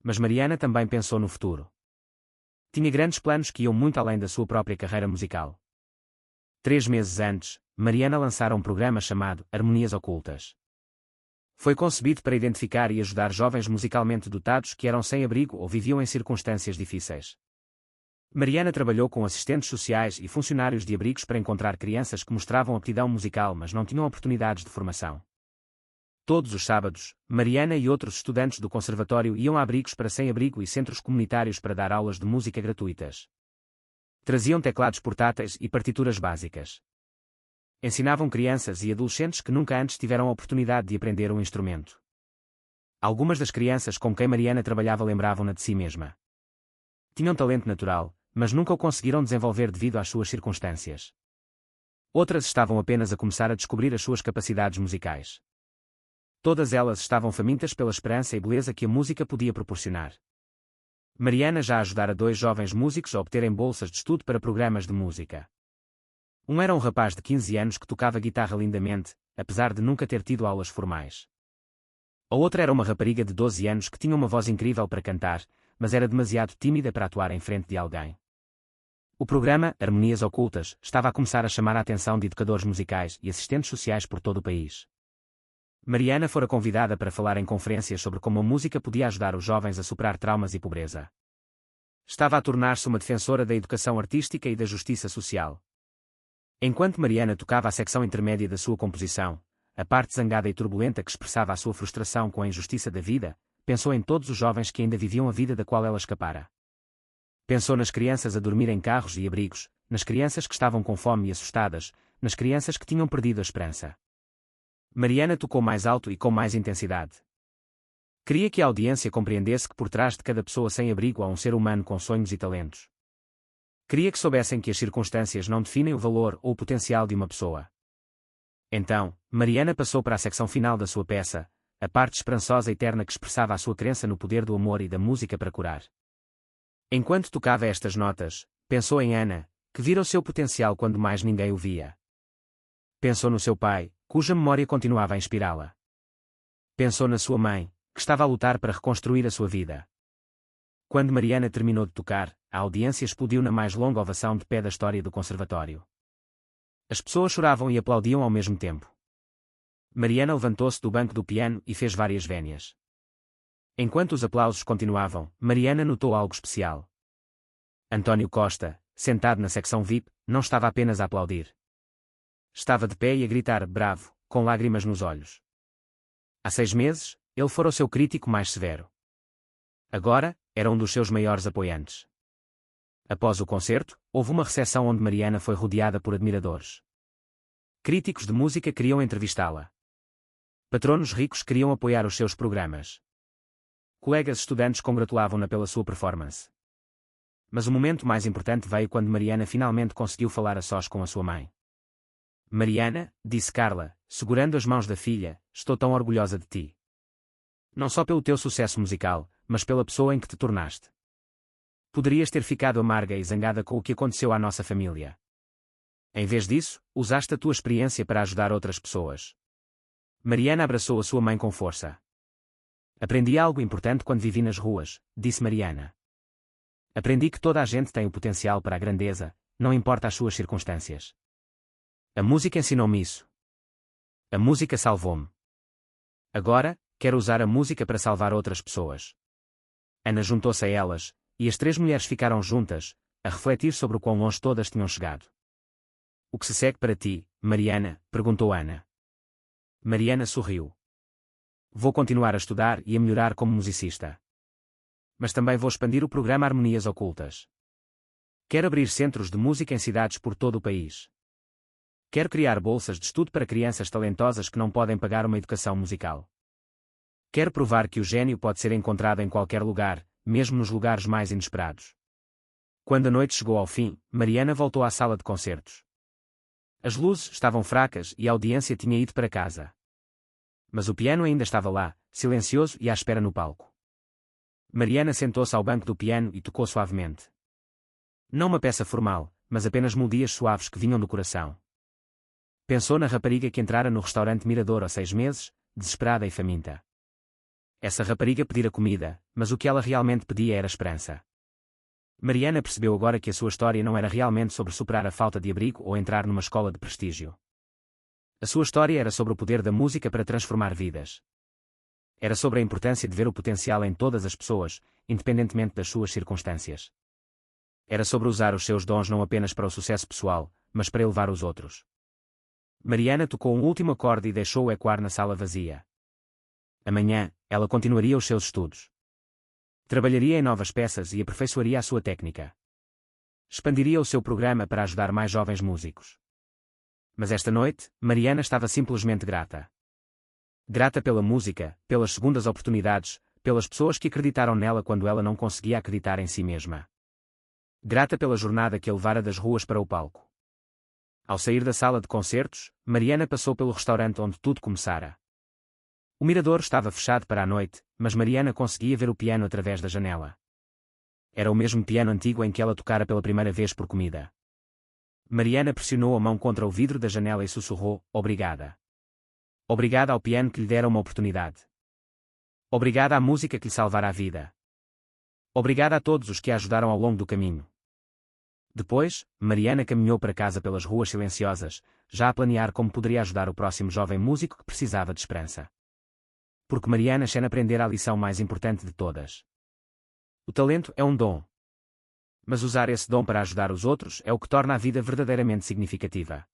Mas Mariana também pensou no futuro. Tinha grandes planos que iam muito além da sua própria carreira musical. 3 meses antes, Mariana lançara um programa chamado Harmonias Ocultas. Foi concebido para identificar e ajudar jovens musicalmente dotados que eram sem abrigo ou viviam em circunstâncias difíceis. Mariana trabalhou com assistentes sociais e funcionários de abrigos para encontrar crianças que mostravam aptidão musical mas não tinham oportunidades de formação. Todos os sábados, Mariana e outros estudantes do conservatório iam a abrigos para sem-abrigo e centros comunitários para dar aulas de música gratuitas. Traziam teclados portáteis e partituras básicas. Ensinavam crianças e adolescentes que nunca antes tiveram a oportunidade de aprender um instrumento. Algumas das crianças com quem Mariana trabalhava lembravam-na de si mesma. Tinham talento natural, mas nunca o conseguiram desenvolver devido às suas circunstâncias. Outras estavam apenas a começar a descobrir as suas capacidades musicais. Todas elas estavam famintas pela esperança e beleza que a música podia proporcionar. Mariana já ajudara 2 jovens músicos a obterem bolsas de estudo para programas de música. Um era um rapaz de 15 anos que tocava guitarra lindamente, apesar de nunca ter tido aulas formais. A outra era uma rapariga de 12 anos que tinha uma voz incrível para cantar, mas era demasiado tímida para atuar em frente de alguém. O programa Harmonias Ocultas estava a começar a chamar a atenção de educadores musicais e assistentes sociais por todo o país. Mariana fora convidada para falar em conferências sobre como a música podia ajudar os jovens a superar traumas e pobreza. Estava a tornar-se uma defensora da educação artística e da justiça social. Enquanto Mariana tocava a secção intermédia da sua composição, a parte zangada e turbulenta que expressava a sua frustração com a injustiça da vida, pensou em todos os jovens que ainda viviam a vida da qual ela escapara. Pensou nas crianças a dormir em carros e abrigos, nas crianças que estavam com fome e assustadas, nas crianças que tinham perdido a esperança. Mariana tocou mais alto e com mais intensidade. Queria que a audiência compreendesse que por trás de cada pessoa sem abrigo há um ser humano com sonhos e talentos. Queria que soubessem que as circunstâncias não definem o valor ou o potencial de uma pessoa. Então, Mariana passou para a secção final da sua peça, a parte esperançosa e eterna que expressava a sua crença no poder do amor e da música para curar. Enquanto tocava estas notas, pensou em Ana, que vira o seu potencial quando mais ninguém o via. Pensou no seu pai, cuja memória continuava a inspirá-la. Pensou na sua mãe, que estava a lutar para reconstruir a sua vida. Quando Mariana terminou de tocar, a audiência explodiu na mais longa ovação de pé da história do conservatório. As pessoas choravam e aplaudiam ao mesmo tempo. Mariana levantou-se do banco do piano e fez várias vénias. Enquanto os aplausos continuavam, Mariana notou algo especial. António Costa, sentado na secção VIP, não estava apenas a aplaudir. Estava de pé e a gritar bravo, com lágrimas nos olhos. Há 6 meses, ele fora o seu crítico mais severo. Agora, era um dos seus maiores apoiantes. Após o concerto, houve uma recepção onde Mariana foi rodeada por admiradores. Críticos de música queriam entrevistá-la. Patronos ricos queriam apoiar os seus programas. Colegas estudantes congratulavam-na pela sua performance. Mas o momento mais importante veio quando Mariana finalmente conseguiu falar a sós com a sua mãe. Mariana, disse Carla, segurando as mãos da filha, estou tão orgulhosa de ti. Não só pelo teu sucesso musical, mas pela pessoa em que te tornaste. Poderias ter ficado amarga e zangada com o que aconteceu à nossa família. Em vez disso, usaste a tua experiência para ajudar outras pessoas. Mariana abraçou a sua mãe com força. Aprendi algo importante quando vivi nas ruas, disse Mariana. Aprendi que toda a gente tem o potencial para a grandeza, não importa as suas circunstâncias. A música ensinou-me isso. A música salvou-me. Agora, quero usar a música para salvar outras pessoas. Ana juntou-se a elas, e as 3 mulheres ficaram juntas, a refletir sobre o quão longe todas tinham chegado. O que se segue para ti, Mariana? Perguntou Ana. Mariana sorriu. Vou continuar a estudar e a melhorar como musicista. Mas também vou expandir o programa Harmonias Ocultas. Quero abrir centros de música em cidades por todo o país. Quero criar bolsas de estudo para crianças talentosas que não podem pagar uma educação musical. Quero provar que o gênio pode ser encontrado em qualquer lugar, mesmo nos lugares mais inesperados. Quando a noite chegou ao fim, Mariana voltou à sala de concertos. As luzes estavam fracas e a audiência tinha ido para casa. Mas o piano ainda estava lá, silencioso e à espera no palco. Mariana sentou-se ao banco do piano e tocou suavemente. Não uma peça formal, mas apenas melodias suaves que vinham do coração. Pensou na rapariga que entrara no restaurante Mirador há 6 meses, desesperada e faminta. Essa rapariga pedira comida, mas o que ela realmente pedia era esperança. Mariana percebeu agora que a sua história não era realmente sobre superar a falta de abrigo ou entrar numa escola de prestígio. A sua história era sobre o poder da música para transformar vidas. Era sobre a importância de ver o potencial em todas as pessoas, independentemente das suas circunstâncias. Era sobre usar os seus dons não apenas para o sucesso pessoal, mas para elevar os outros. Mariana tocou um último acorde e deixou-o ecoar na sala vazia. Amanhã, ela continuaria os seus estudos. Trabalharia em novas peças e aperfeiçoaria a sua técnica. Expandiria o seu programa para ajudar mais jovens músicos. Mas esta noite, Mariana estava simplesmente grata. Grata pela música, pelas segundas oportunidades, pelas pessoas que acreditaram nela quando ela não conseguia acreditar em si mesma. Grata pela jornada que a levara das ruas para o palco. Ao sair da sala de concertos, Mariana passou pelo restaurante onde tudo começara. O mirador estava fechado para a noite, mas Mariana conseguia ver o piano através da janela. Era o mesmo piano antigo em que ela tocara pela primeira vez por comida. Mariana pressionou a mão contra o vidro da janela e sussurrou: "Obrigada. Obrigada ao piano que lhe dera uma oportunidade. Obrigada à música que lhe salvara a vida. Obrigada a todos os que a ajudaram ao longo do caminho." Depois, Mariana caminhou para casa pelas ruas silenciosas, já a planear como poderia ajudar o próximo jovem músico que precisava de esperança. Porque Mariana quer aprender a lição mais importante de todas. O talento é um dom. Mas usar esse dom para ajudar os outros é o que torna a vida verdadeiramente significativa.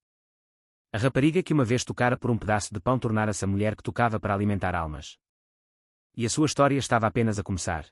A rapariga que uma vez tocara por um pedaço de pão tornara-se a mulher que tocava para alimentar almas. E a sua história estava apenas a começar.